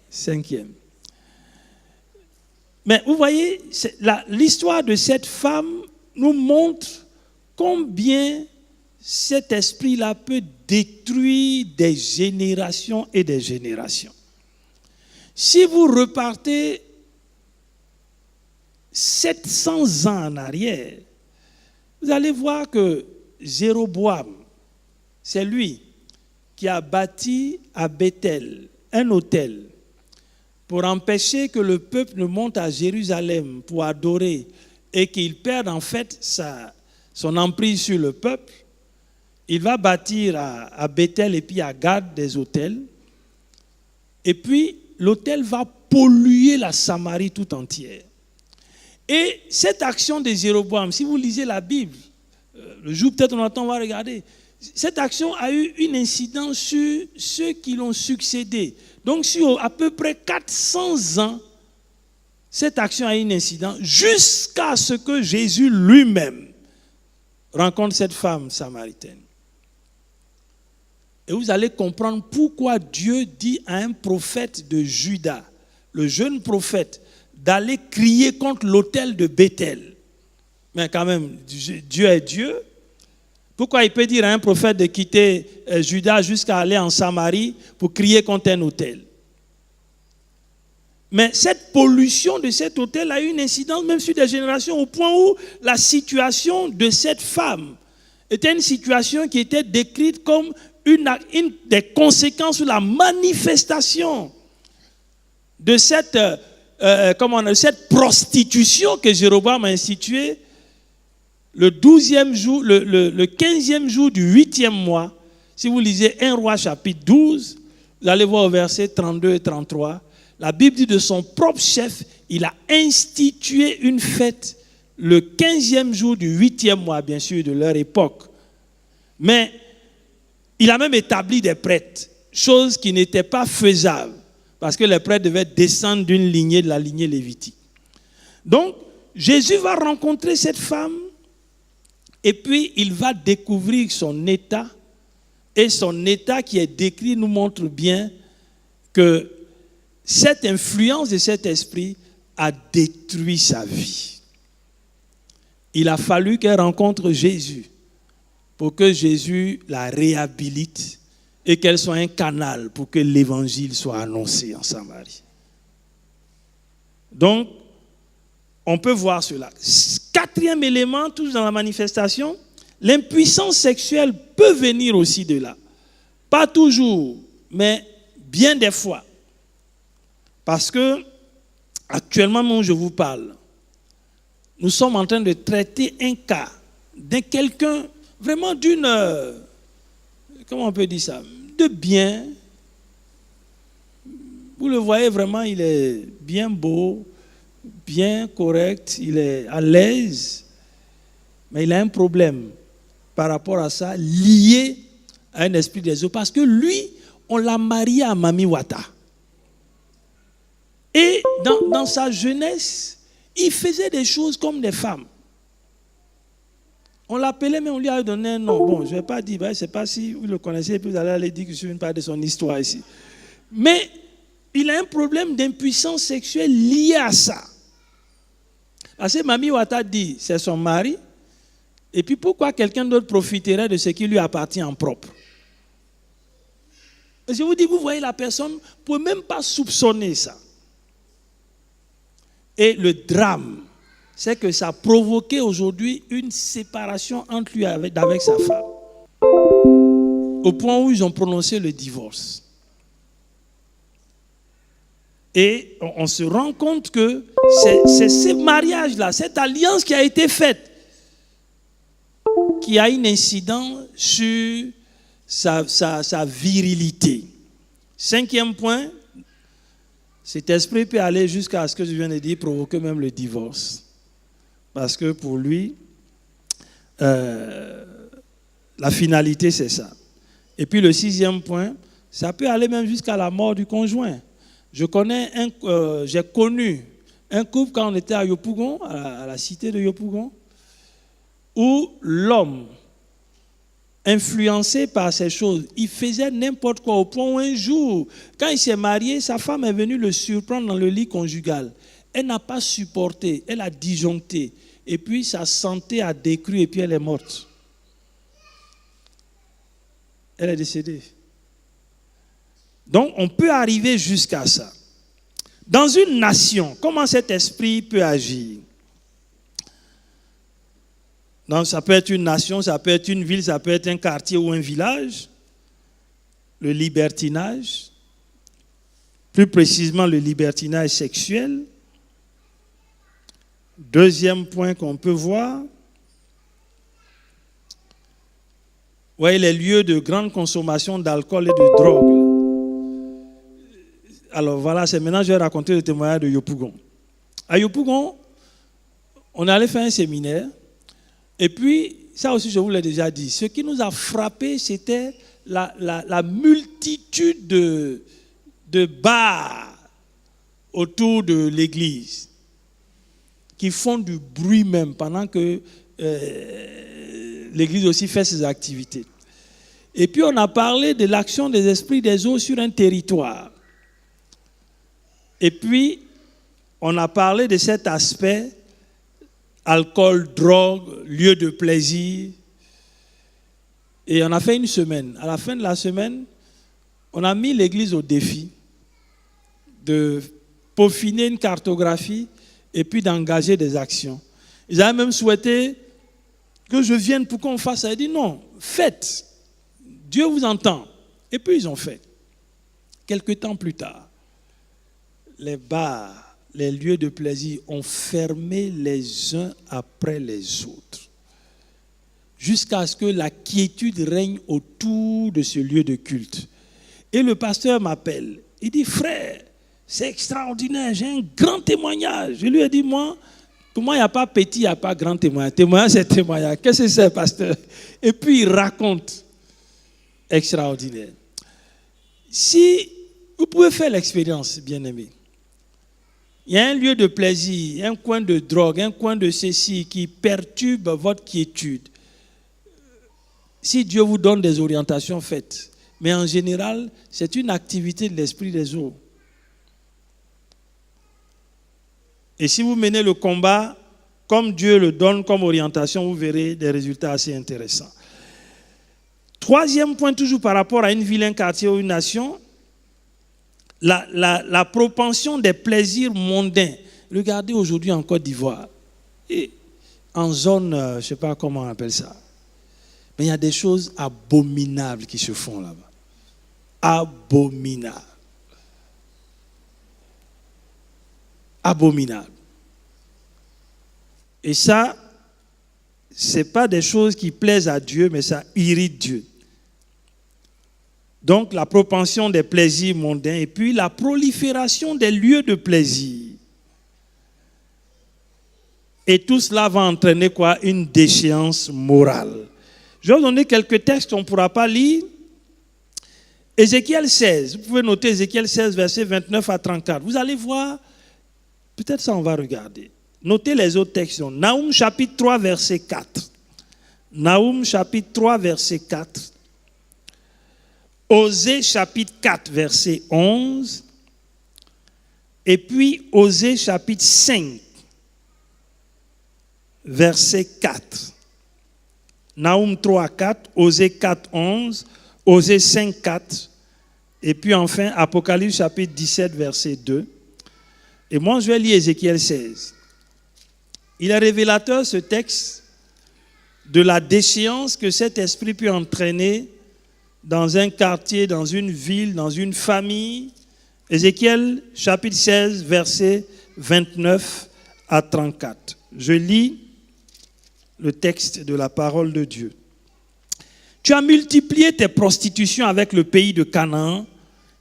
cinquième. Mais vous voyez, l'histoire de cette femme nous montre combien cet esprit-là peut détruire des générations et des générations. Si vous repartez 700 ans en arrière, vous allez voir que Jéroboam, c'est lui qui a bâti à Bethel un autel pour empêcher que le peuple ne monte à Jérusalem pour adorer et qu'il perde en fait son emprise sur le peuple. Il va bâtir à Bethel et puis à Gad des autels. Et puis, l'autel va polluer la Samarie tout entière. Et cette action de Jéroboam, si vous lisez la Bible, le jour peut-être on va regarder, cette action a eu une incidence sur ceux qui l'ont succédé. Donc sur à peu près 400 ans, cette action a eu une incidence jusqu'à ce que Jésus lui-même rencontre cette femme samaritaine. Et vous allez comprendre pourquoi Dieu dit à un prophète de Juda, le jeune prophète, d'aller crier contre l'autel de Bethel. Mais quand même, Dieu est Dieu. Pourquoi il peut dire à un prophète de quitter Juda jusqu'à aller en Samarie pour crier contre un autel? Mais cette pollution de cet autel a eu une incidence même sur des générations au point où la situation de cette femme était une situation qui était décrite comme une des conséquences ou la manifestation de cette prostitution que Jéroboam a instituée le 12e jour, le 15e jour du 8e mois. Si vous lisez 1 Roi chapitre 12, vous allez voir au verset 32 et 33, la Bible dit de son propre chef, il a institué une fête le 15e jour du 8e mois, bien sûr, de leur époque. Mais il a même établi des prêtres, chose qui n'était pas faisable, parce que les prêtres devaient descendre d'une lignée, de la lignée lévitique. Donc, Jésus va rencontrer cette femme, et puis il va découvrir son état, et son état qui est décrit nous montre bien que cette influence de cet esprit a détruit sa vie. Il a fallu qu'elle rencontre Jésus pour que Jésus la réhabilite et qu'elle soit un canal pour que l'évangile soit annoncé en Samarie. Donc, on peut voir cela. Quatrième élément, toujours dans la manifestation, l'impuissance sexuelle peut venir aussi de là. Pas toujours, mais bien des fois. Parce que, actuellement, où je vous parle, nous sommes en train de traiter un cas de quelqu'un, vraiment d'une, comment on peut dire ça, de bien. Vous le voyez vraiment, il est bien beau, bien correct, il est à l'aise, mais il a un problème par rapport à ça, lié à un esprit des eaux, parce que lui, on l'a marié à Mami Wata. Et dans sa jeunesse, il faisait des choses comme des femmes. On l'appelait, mais on lui a donné un nom. Bon, je ne vais pas dire, je ne sais pas si vous le connaissez, et puis vous allez aller dire que je suis une part de son histoire ici. Mais il a un problème d'impuissance sexuelle lié à ça. Parce que Mami Wata dit, c'est son mari, et puis pourquoi quelqu'un d'autre profiterait de ce qui lui appartient en propre? Je vous dis, vous voyez, la personne ne peut même pas soupçonner ça. Et le drame, c'est que ça a provoqué aujourd'hui une séparation entre lui et avec sa femme. Au point où ils ont prononcé le divorce. Et on se rend compte que c'est ce mariage-là, cette alliance qui a été faite, qui a une incidence sur sa virilité. Cinquième point, cet esprit peut aller jusqu'à ce que je viens de dire, provoquer même le divorce. Parce que pour lui, la finalité, c'est ça. Et puis le sixième point, ça peut aller même jusqu'à la mort du conjoint. J'ai connu un couple quand on était à Yopougon, à la cité de Yopougon, où l'homme, influencé par ces choses, il faisait n'importe quoi au point où un jour, quand il s'est marié, sa femme est venue le surprendre dans le lit conjugal. Elle n'a pas supporté, elle a disjoncté. Et puis sa santé a décru et puis elle est morte. Elle est décédée. Donc on peut arriver jusqu'à ça. Dans une nation, comment cet esprit peut agir? Donc ça peut être une nation, ça peut être une ville, ça peut être un quartier ou un village. Le libertinage, plus précisément le libertinage sexuel. Deuxième point qu'on peut voir, voyez les lieux de grande consommation d'alcool et de drogue. Alors voilà, c'est maintenant je vais raconter le témoignage de Yopougon. À Yopougon, on allait faire un séminaire. Et puis, ça aussi je vous l'ai déjà dit, ce qui nous a frappé, c'était la multitude de bars autour de l'église qui font du bruit même pendant que l'église aussi fait ses activités. Et puis on a parlé de l'action des esprits des eaux sur un territoire. Et puis on a parlé de cet aspect alcool, drogue, lieu de plaisir. Et on a fait une semaine. À la fin de la semaine, on a mis l'église au défi de peaufiner une cartographie et puis d'engager des actions. Ils avaient même souhaité que je vienne pour qu'on fasse ça. Ils ont dit non, faites. Dieu vous entend. Et puis ils ont fait. Quelque temps plus tard, les bars, les lieux de plaisir ont fermé les uns après les autres. Jusqu'à ce que la quiétude règne autour de ce lieu de culte. Et le pasteur m'appelle. Il dit, frère, c'est extraordinaire, j'ai un grand témoignage. Je lui ai dit, moi, Comment il n'y a pas petit, il n'y a pas grand témoignage? Témoignage, c'est témoignage. Qu'est-ce que c'est, pasteur? Et puis il raconte. Extraordinaire. Si vous pouvez faire l'expérience, bien-aimé, il y a un lieu de plaisir, un coin de drogue, un coin de ceci qui perturbe votre quiétude. Si Dieu vous donne des orientations, faites. Mais en général, c'est une activité de l'esprit des eaux. Et si vous menez le combat comme Dieu le donne comme orientation, vous verrez des résultats assez intéressants. Troisième point, toujours par rapport à une ville, un quartier ou une nation, la propension des plaisirs mondains. Regardez aujourd'hui en Côte d'Ivoire, et en zone, je ne sais pas comment on appelle ça, mais il y a des choses abominables qui se font là-bas. Abominables. Abominables. Et ça, ce n'est pas des choses qui plaisent à Dieu, mais ça irrite Dieu. Donc, la propension des plaisirs mondains et puis la prolifération des lieux de plaisir. Et tout cela va entraîner quoi? Une déchéance morale. Je vais vous donner quelques textes qu'on ne pourra pas lire. Ézéchiel 16, vous pouvez noter Ézéchiel 16, versets 29 à 34. Vous allez voir, peut-être ça on va regarder. Notez les autres textes. Naoum chapitre 3, verset 4. Naoum chapitre 3, verset 4. Osée chapitre 4, verset 11. Et puis Osée chapitre 5, verset 4. Naoum 3, 4. Osée 4, 11. Osée 5, 4. Et puis enfin Apocalypse chapitre 17, verset 2. Et moi je vais lire Ézéchiel 16. Il est révélateur, ce texte, de la déchéance que cet esprit peut entraîner dans un quartier, dans une ville, dans une famille. Ézéchiel, chapitre 16, versets 29 à 34. Je lis le texte de la parole de Dieu. Tu as multiplié tes prostitutions avec le pays de Canaan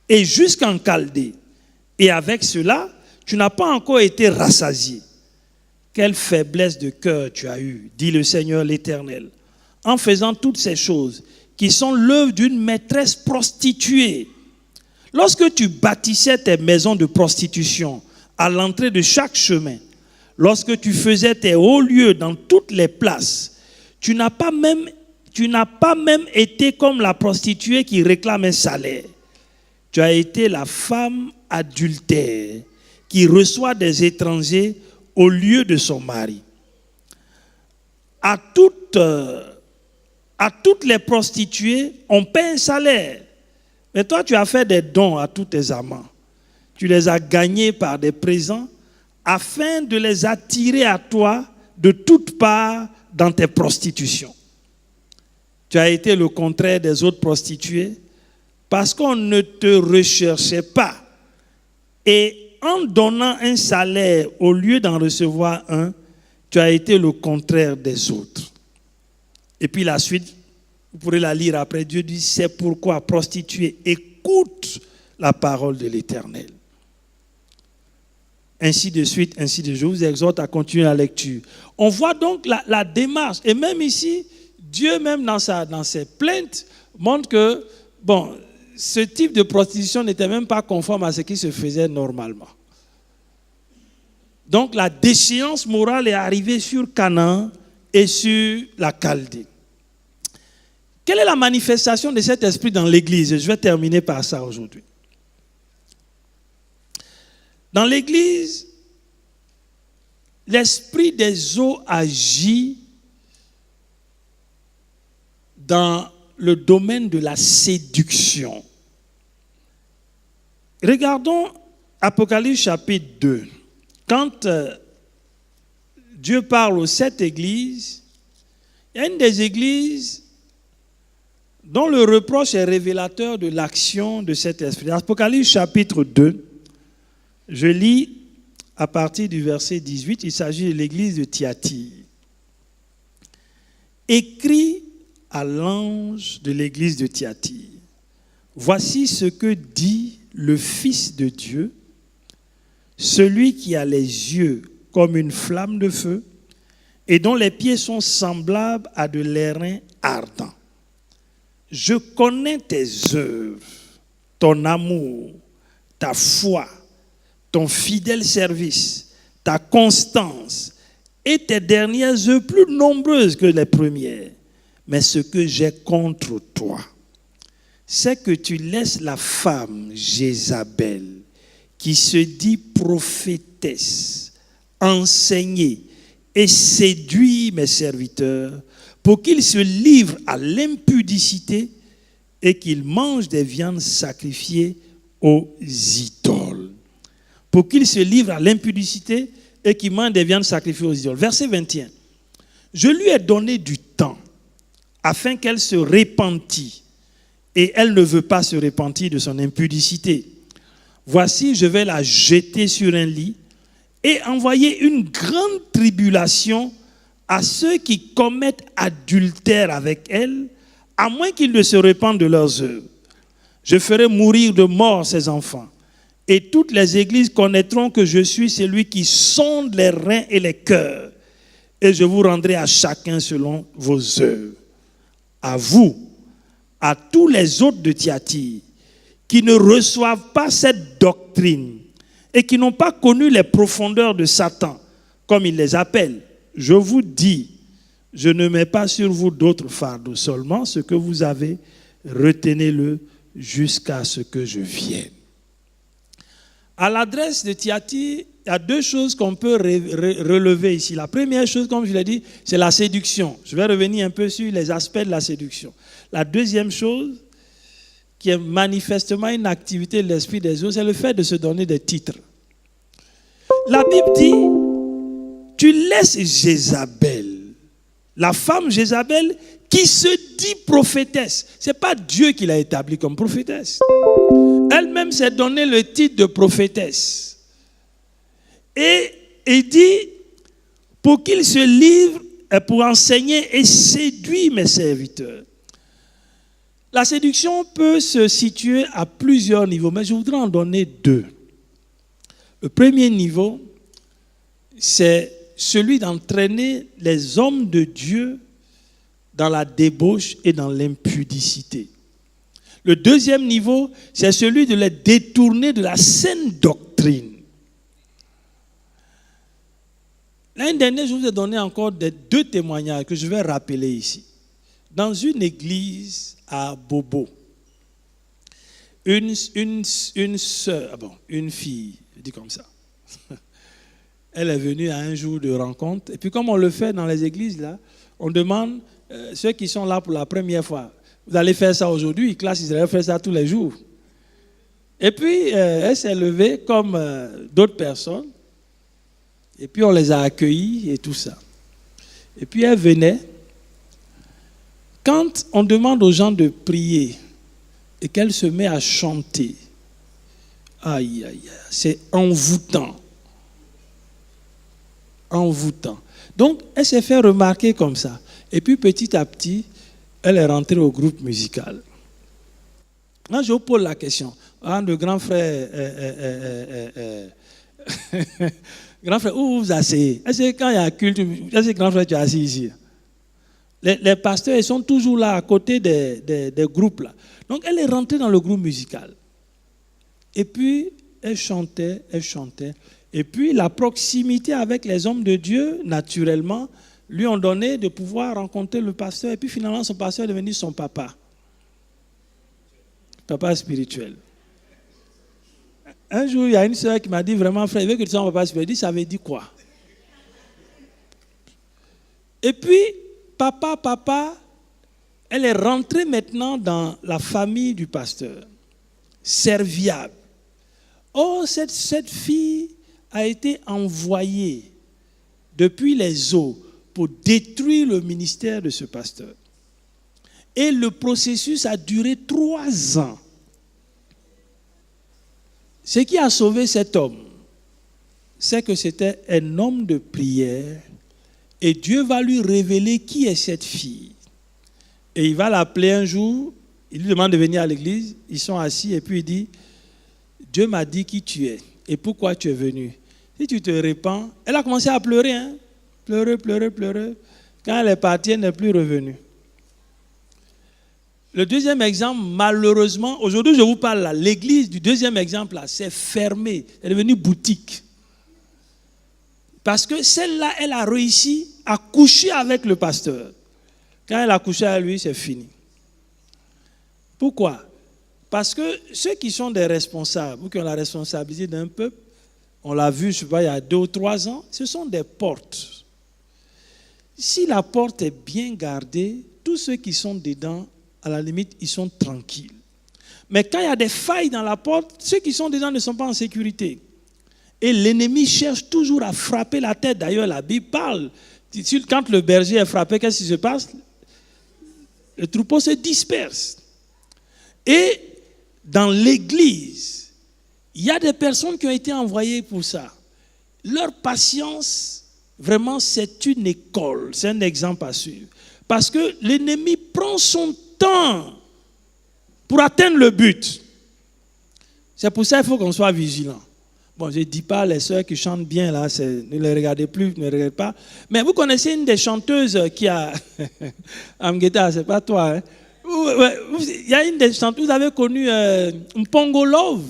et jusqu'en Chaldée. Et avec cela, tu n'as pas encore été rassasié. Quelle faiblesse de cœur tu as eue, dit le Seigneur l'Éternel, en faisant toutes ces choses qui sont l'œuvre d'une maîtresse prostituée. Lorsque tu bâtissais tes maisons de prostitution à l'entrée de chaque chemin, lorsque tu faisais tes hauts lieux dans toutes les places, tu n'as pas même été comme la prostituée qui réclame un salaire. Tu as été la femme adultère qui reçoit des étrangers au lieu de son mari. À toutes les prostituées, on paie un salaire. Mais toi, tu as fait des dons à tous tes amants. Tu les as gagnés par des présents afin de les attirer à toi de toutes parts dans tes prostitutions. Tu as été le contraire des autres prostituées parce qu'on ne te recherchait pas. Et en donnant un salaire au lieu d'en recevoir un, tu as été le contraire des autres. Et puis la suite, vous pourrez la lire après. Dieu dit, c'est pourquoi, prostituée, écoute la parole de l'Éternel. Ainsi de suite, ainsi de suite. Je vous exhorte à continuer la lecture. On voit donc la démarche. Et même ici, Dieu, même dans ses plaintes, montre que, ce type de prostitution n'était même pas conforme à ce qui se faisait normalement. Donc la déchéance morale est arrivée sur Canaan et sur la Chaldée. Quelle est la manifestation de cet esprit dans l'Église? Je vais terminer par ça aujourd'hui. Dans l'Église, l'esprit des eaux agit dans le domaine de la séduction. Regardons Apocalypse chapitre 2. Quand Dieu parle aux 7 églises, il y a une des églises dont le reproche est révélateur de l'action de cet esprit. Apocalypse chapitre 2, je lis à partir du verset 18, il s'agit de l'église de Thyatire. Écrit à l'ange de l'église de Thyatire. Voici ce que dit le Fils de Dieu, celui qui a les yeux comme une flamme de feu, et dont les pieds sont semblables à de l'airain ardent. Je connais tes œuvres, ton amour, ta foi, ton fidèle service, ta constance et tes dernières œuvres plus nombreuses que les premières. Mais ce que j'ai contre toi, c'est que tu laisses la femme Jézabel, qui se dit prophétesse, enseigner et séduire mes serviteurs pour qu'ils se livrent à l'impudicité et qu'ils mangent des viandes sacrifiées aux idoles. Pour qu'ils se livrent à l'impudicité et qu'ils mangent des viandes sacrifiées aux idoles. Verset 21. Je lui ai donné du temps afin qu'elle se repentît, et elle ne veut pas se repentir de son impudicité. Voici, je vais la jeter sur un lit et envoyer une grande tribulation à ceux qui commettent adultère avec elle, à moins qu'ils ne se repentent de leurs œuvres. Je ferai mourir de mort ses enfants, et toutes les églises connaîtront que je suis celui qui sonde les reins et les cœurs, et je vous rendrai à chacun selon vos œuvres. À vous, à tous les autres de Thyatire, qui ne reçoivent pas cette doctrine et qui n'ont pas connu les profondeurs de Satan, comme il les appelle, je vous dis, je ne mets pas sur vous d'autres fardeaux, seulement ce que vous avez, retenez-le jusqu'à ce que je vienne. À l'adresse de Thyatire, il y a deux choses qu'on peut relever ici. La première chose, comme je l'ai dit, c'est la séduction. Je vais revenir un peu sur les aspects de la séduction. La deuxième chose, qui est manifestement une activité de l'esprit des eaux, c'est le fait de se donner des titres. La Bible dit, tu laisses Jézabel, la femme Jézabel, qui se dit prophétesse. Ce n'est pas Dieu qui l'a établie comme prophétesse. Elle-même s'est donné le titre de prophétesse. Et il dit, pour qu'il se livre pour enseigner et séduire mes serviteurs. La séduction peut se situer à plusieurs niveaux, mais je voudrais en donner deux. Le premier niveau, c'est celui d'entraîner les hommes de Dieu dans la débauche et dans l'impudicité. Le deuxième niveau, c'est celui de les détourner de la saine doctrine. L'année dernière, je vous ai donné encore deux témoignages que je vais rappeler ici. Dans une église à Bobo, une fille, je dis comme ça, elle est venue à un jour de rencontre. Et puis comme on le fait dans les églises, là, on demande ceux qui sont là pour la première fois, vous allez faire ça aujourd'hui, classe, ils allaient faire ça tous les jours. Et puis, elle s'est levée comme d'autres personnes. Et puis, on les a accueillis et tout ça. Et puis, elle venait. Quand on demande aux gens de prier et qu'elle se met à chanter, aïe, aïe, aïe, c'est envoûtant. Envoûtant. Donc, elle s'est fait remarquer comme ça. Et puis, petit à petit, elle est rentrée au groupe musical. Quand je vous pose la question, le grand frère, grand frère, où vous asseyez? Est-ce que quand il y a culte, est-ce que grand frère, tu es assis ici? Les pasteurs, ils sont toujours là, à côté des groupes là. Donc, elle est rentrée dans le groupe musical. Et puis, elle chantait. Et puis, la proximité avec les hommes de Dieu, naturellement, lui ont donné de pouvoir rencontrer le pasteur. Et puis, finalement, son pasteur est devenu son papa. Papa spirituel. Un jour, il y a une soeur qui m'a dit, vraiment, frère, il veut que tu sois mon papa spirituel. Ça veut dire quoi? Et puis, papa, elle est rentrée maintenant dans la famille du pasteur. Serviable. Oh, cette fille a été envoyée depuis les eaux pour détruire le ministère de ce pasteur. Et le processus a duré 3 ans. Ce qui a sauvé cet homme, c'est que c'était un homme de prière et Dieu va lui révéler qui est cette fille. Et il va l'appeler un jour, il lui demande de venir à l'église, ils sont assis et puis il dit, Dieu m'a dit qui tu es et pourquoi tu es venu. Si tu te répands, elle a commencé à pleurer, hein? Pleurer. Quand elle est partie, elle n'est plus revenue. Le deuxième exemple, malheureusement, aujourd'hui je vous parle là, l'église du deuxième exemple là, c'est fermé, c'est devenu boutique. Parce que celle-là, elle a réussi à coucher avec le pasteur. Quand elle a couché avec lui, c'est fini. Pourquoi? Parce que ceux qui sont des responsables, ou qui ont la responsabilité d'un peuple, on l'a vu, je sais pas, il y a 2 ou 3 ans, ce sont des portes. Si la porte est bien gardée, tous ceux qui sont dedans, à la limite, ils sont tranquilles. Mais quand il y a des failles dans la porte, ceux qui sont dedans ne sont pas en sécurité. Et l'ennemi cherche toujours à frapper la tête. D'ailleurs, la Bible parle. Quand le berger est frappé, qu'est-ce qui se passe? Le troupeau se disperse. Et dans l'église, il y a des personnes qui ont été envoyées pour ça. Leur patience, vraiment, c'est une école. C'est un exemple à suivre. Parce que l'ennemi prend son temps pour atteindre le but. C'est pour ça qu'il faut qu'on soit vigilant. Bon, je ne dis pas les sœurs qui chantent bien, là, ne les regardez plus, ne les regardez pas. Mais vous connaissez une des chanteuses qui a... Amgueta, ce n'est pas toi. Hein? Il y a une des chanteuses, vous avez connu Mpongo Love.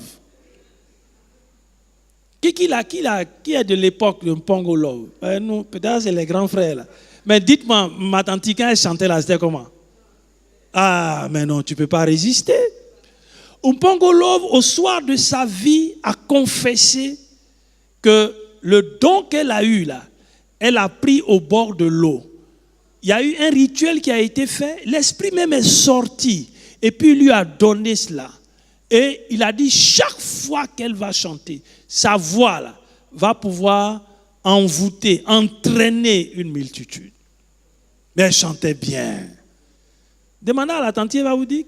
Qui est de l'époque de Mpongo Love? Nous, peut-être c'est les grands frères, là. Mais dites-moi, ma tante, quand elle chantait là, c'était comment? Ah, mais non, tu ne peux pas résister. Mpongo Love, au soir de sa vie, a confessé que le don qu'elle a eu là, elle a pris au bord de l'eau. Il y a eu un rituel qui a été fait, l'esprit même est sorti, et puis il lui a donné cela. Et il a dit, chaque fois qu'elle va chanter, sa voix là, va pouvoir envoûter, entraîner une multitude. Mais elle chantait bien. Demandez à la tante, elle va vous dire,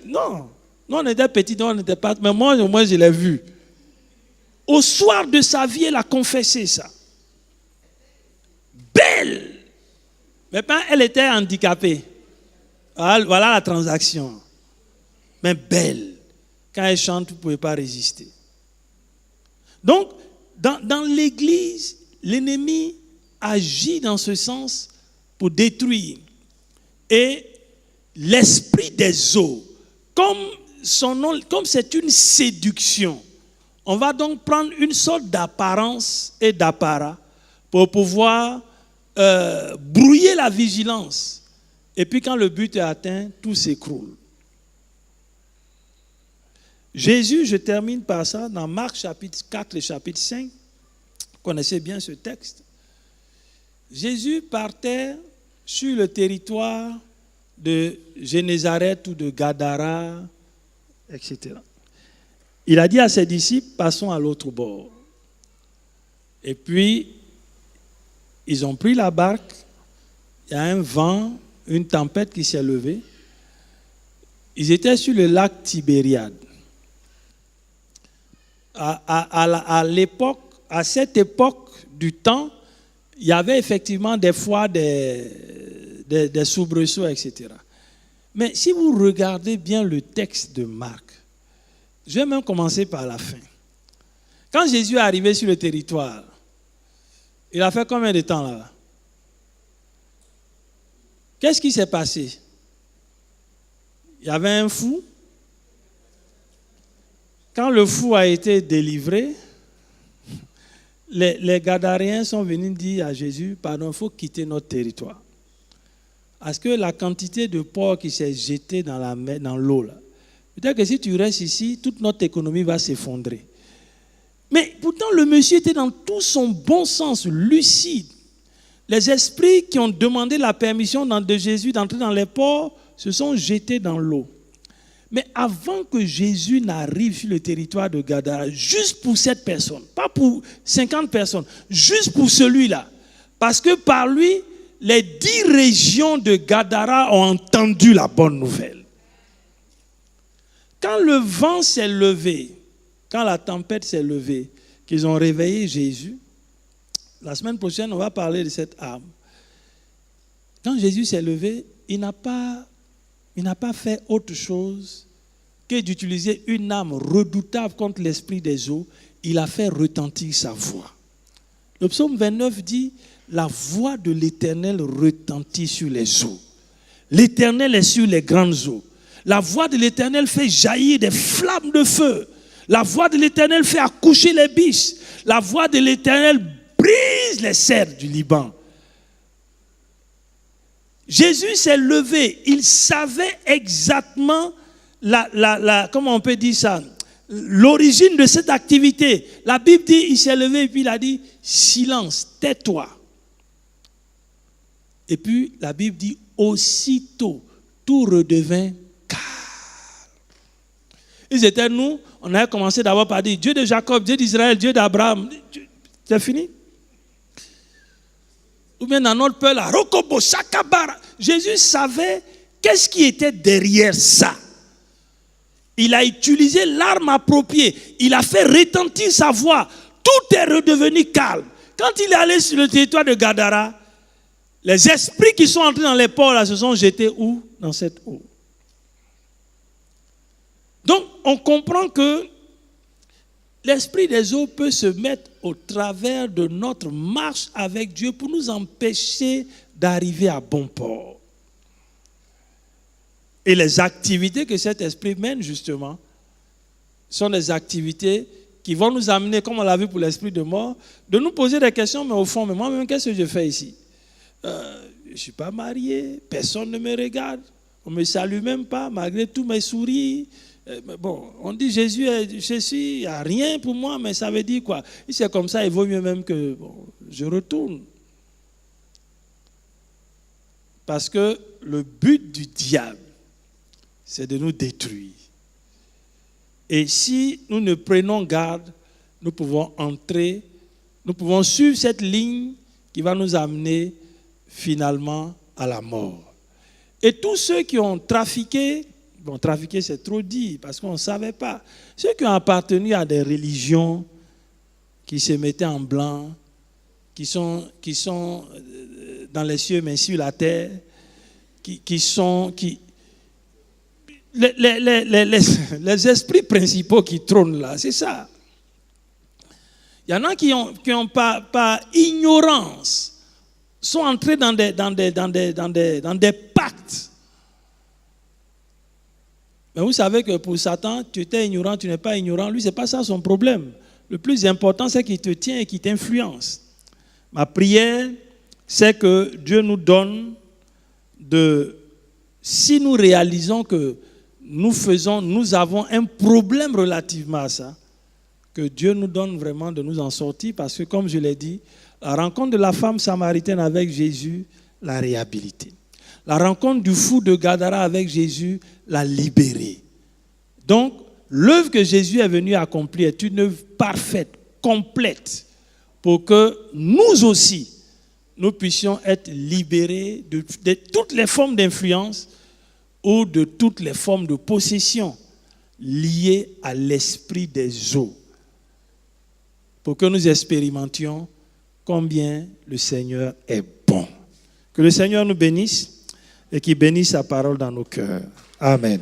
non. Nous, on était petits, on n'était pas... Mais moi, au moins, je l'ai vu. Au soir de sa vie, elle a confessé ça. Belle! Mais quand elle était handicapée, voilà la transaction. Mais belle. Quand elle chante, vous ne pouvez pas résister. Donc, dans l'église, l'ennemi agit dans ce sens pour détruire. Et l'esprit des eaux, comme c'est une séduction, on va donc prendre une sorte d'apparence et d'apparat pour pouvoir brouiller la vigilance. Et puis quand le but est atteint, tout s'écroule. Jésus, je termine par ça, dans Marc chapitre 4 et chapitre 5, vous connaissez bien ce texte. Jésus partait sur le territoire de Génézareth ou de Gadara, etc. Il a dit à ses disciples, passons à l'autre bord. Et puis, ils ont pris la barque, il y a un vent, une tempête qui s'est levée. Ils étaient sur le lac Tibériade. À cette époque du temps, il y avait effectivement des fois des soubresauts, etc. Mais si vous regardez bien le texte de Marc, je vais même commencer par la fin. Quand Jésus est arrivé sur le territoire, il a fait combien de temps là-bas? Qu'est-ce qui s'est passé? Il y avait un fou. Quand le fou a été délivré, les Gadaréens sont venus dire à Jésus, pardon, il faut quitter notre territoire. Parce que la quantité de porc qui s'est jeté dans l'eau, là, peut-être que si tu restes ici, toute notre économie va s'effondrer. Mais pourtant, le monsieur était dans tout son bon sens, lucide. Les esprits qui ont demandé la permission de Jésus d'entrer dans les ports se sont jetés dans l'eau. Mais avant que Jésus n'arrive sur le territoire de Gadara, juste pour cette personne, pas pour 50 personnes, juste pour celui-là, parce que par lui, les 10 régions de Gadara ont entendu la bonne nouvelle. Quand le vent s'est levé, quand la tempête s'est levée, qu'ils ont réveillé Jésus, la semaine prochaine, on va parler de cette arme. Quand Jésus s'est levé, il n'a pas fait autre chose que d'utiliser une arme redoutable contre l'esprit des eaux. Il a fait retentir sa voix. Le psaume 29 dit, la voix de l'Éternel retentit sur les eaux. L'Éternel est sur les grandes eaux. La voix de l'Éternel fait jaillir des flammes de feu. La voix de l'Éternel fait accoucher les biches. La voix de l'Éternel brise les cèdres du Liban. Jésus s'est levé. Il savait exactement comment on peut dire ça, l'origine de cette activité. La Bible dit, il s'est levé et puis il a dit, silence, tais-toi. Et puis la Bible dit, aussitôt, tout redevint calme. Ils étaient nous, on avait commencé d'abord par dire, Dieu de Jacob, Dieu d'Israël, Dieu d'Abraham. C'est fini? Ou bien dans notre peuple, la Rokobo, Shakabara. Jésus savait qu'est-ce qui était derrière ça. Il a utilisé l'arme appropriée. Il a fait retentir sa voix. Tout est redevenu calme. Quand il est allé sur le territoire de Gadara, les esprits qui sont entrés dans les ports là, se sont jetés où? Dans cette eau. Donc, on comprend que l'esprit des eaux peut se mettre au travers de notre marche avec Dieu pour nous empêcher d'arriver à bon port. Et les activités que cet esprit mène, justement, sont des activités qui vont nous amener, comme on l'a vu pour l'esprit de mort, de nous poser des questions, mais au fond, mais moi-même, qu'est-ce que je fais ici? Je ne suis pas marié, personne ne me regarde, on ne me salue même pas, malgré tous mes sourires. Bon, on dit Jésus, il n'y a rien pour moi, mais ça veut dire quoi? Si c'est comme ça, il vaut mieux même que je retourne. Parce que le but du diable, c'est de nous détruire. Et si nous ne prenons garde, nous pouvons entrer, nous pouvons suivre cette ligne qui va nous amener finalement à la mort. Et tous ceux qui ont trafiqué, bon, trafiquer c'est trop dit parce qu'on ne savait pas, ceux qui ont appartenu à des religions qui se mettaient en blanc, qui sont dans les cieux mais sur la terre, les esprits principaux qui trônent là, c'est ça. Il y en a qui ont par ignorance sont entrés dans des pactes. Mais vous savez que pour Satan, tu étais ignorant, tu n'es pas ignorant. Lui, ce n'est pas ça son problème. Le plus important, c'est qu'il te tient et qu'il t'influence. Ma prière, c'est que Dieu nous donne si nous réalisons que nous avons un problème relativement à ça, que Dieu nous donne vraiment de nous en sortir, parce que comme je l'ai dit, la rencontre de la femme samaritaine avec Jésus l'a réhabilité. La rencontre du fou de Gadara avec Jésus l'a libéré. Donc, l'œuvre que Jésus est venu accomplir est une œuvre parfaite, complète, pour que nous aussi, nous puissions être libérés de toutes les formes d'influence ou de toutes les formes de possession liées à l'esprit des eaux, pour que nous expérimentions combien le Seigneur est bon. Que le Seigneur nous bénisse et qu'il bénisse sa parole dans nos cœurs. Amen.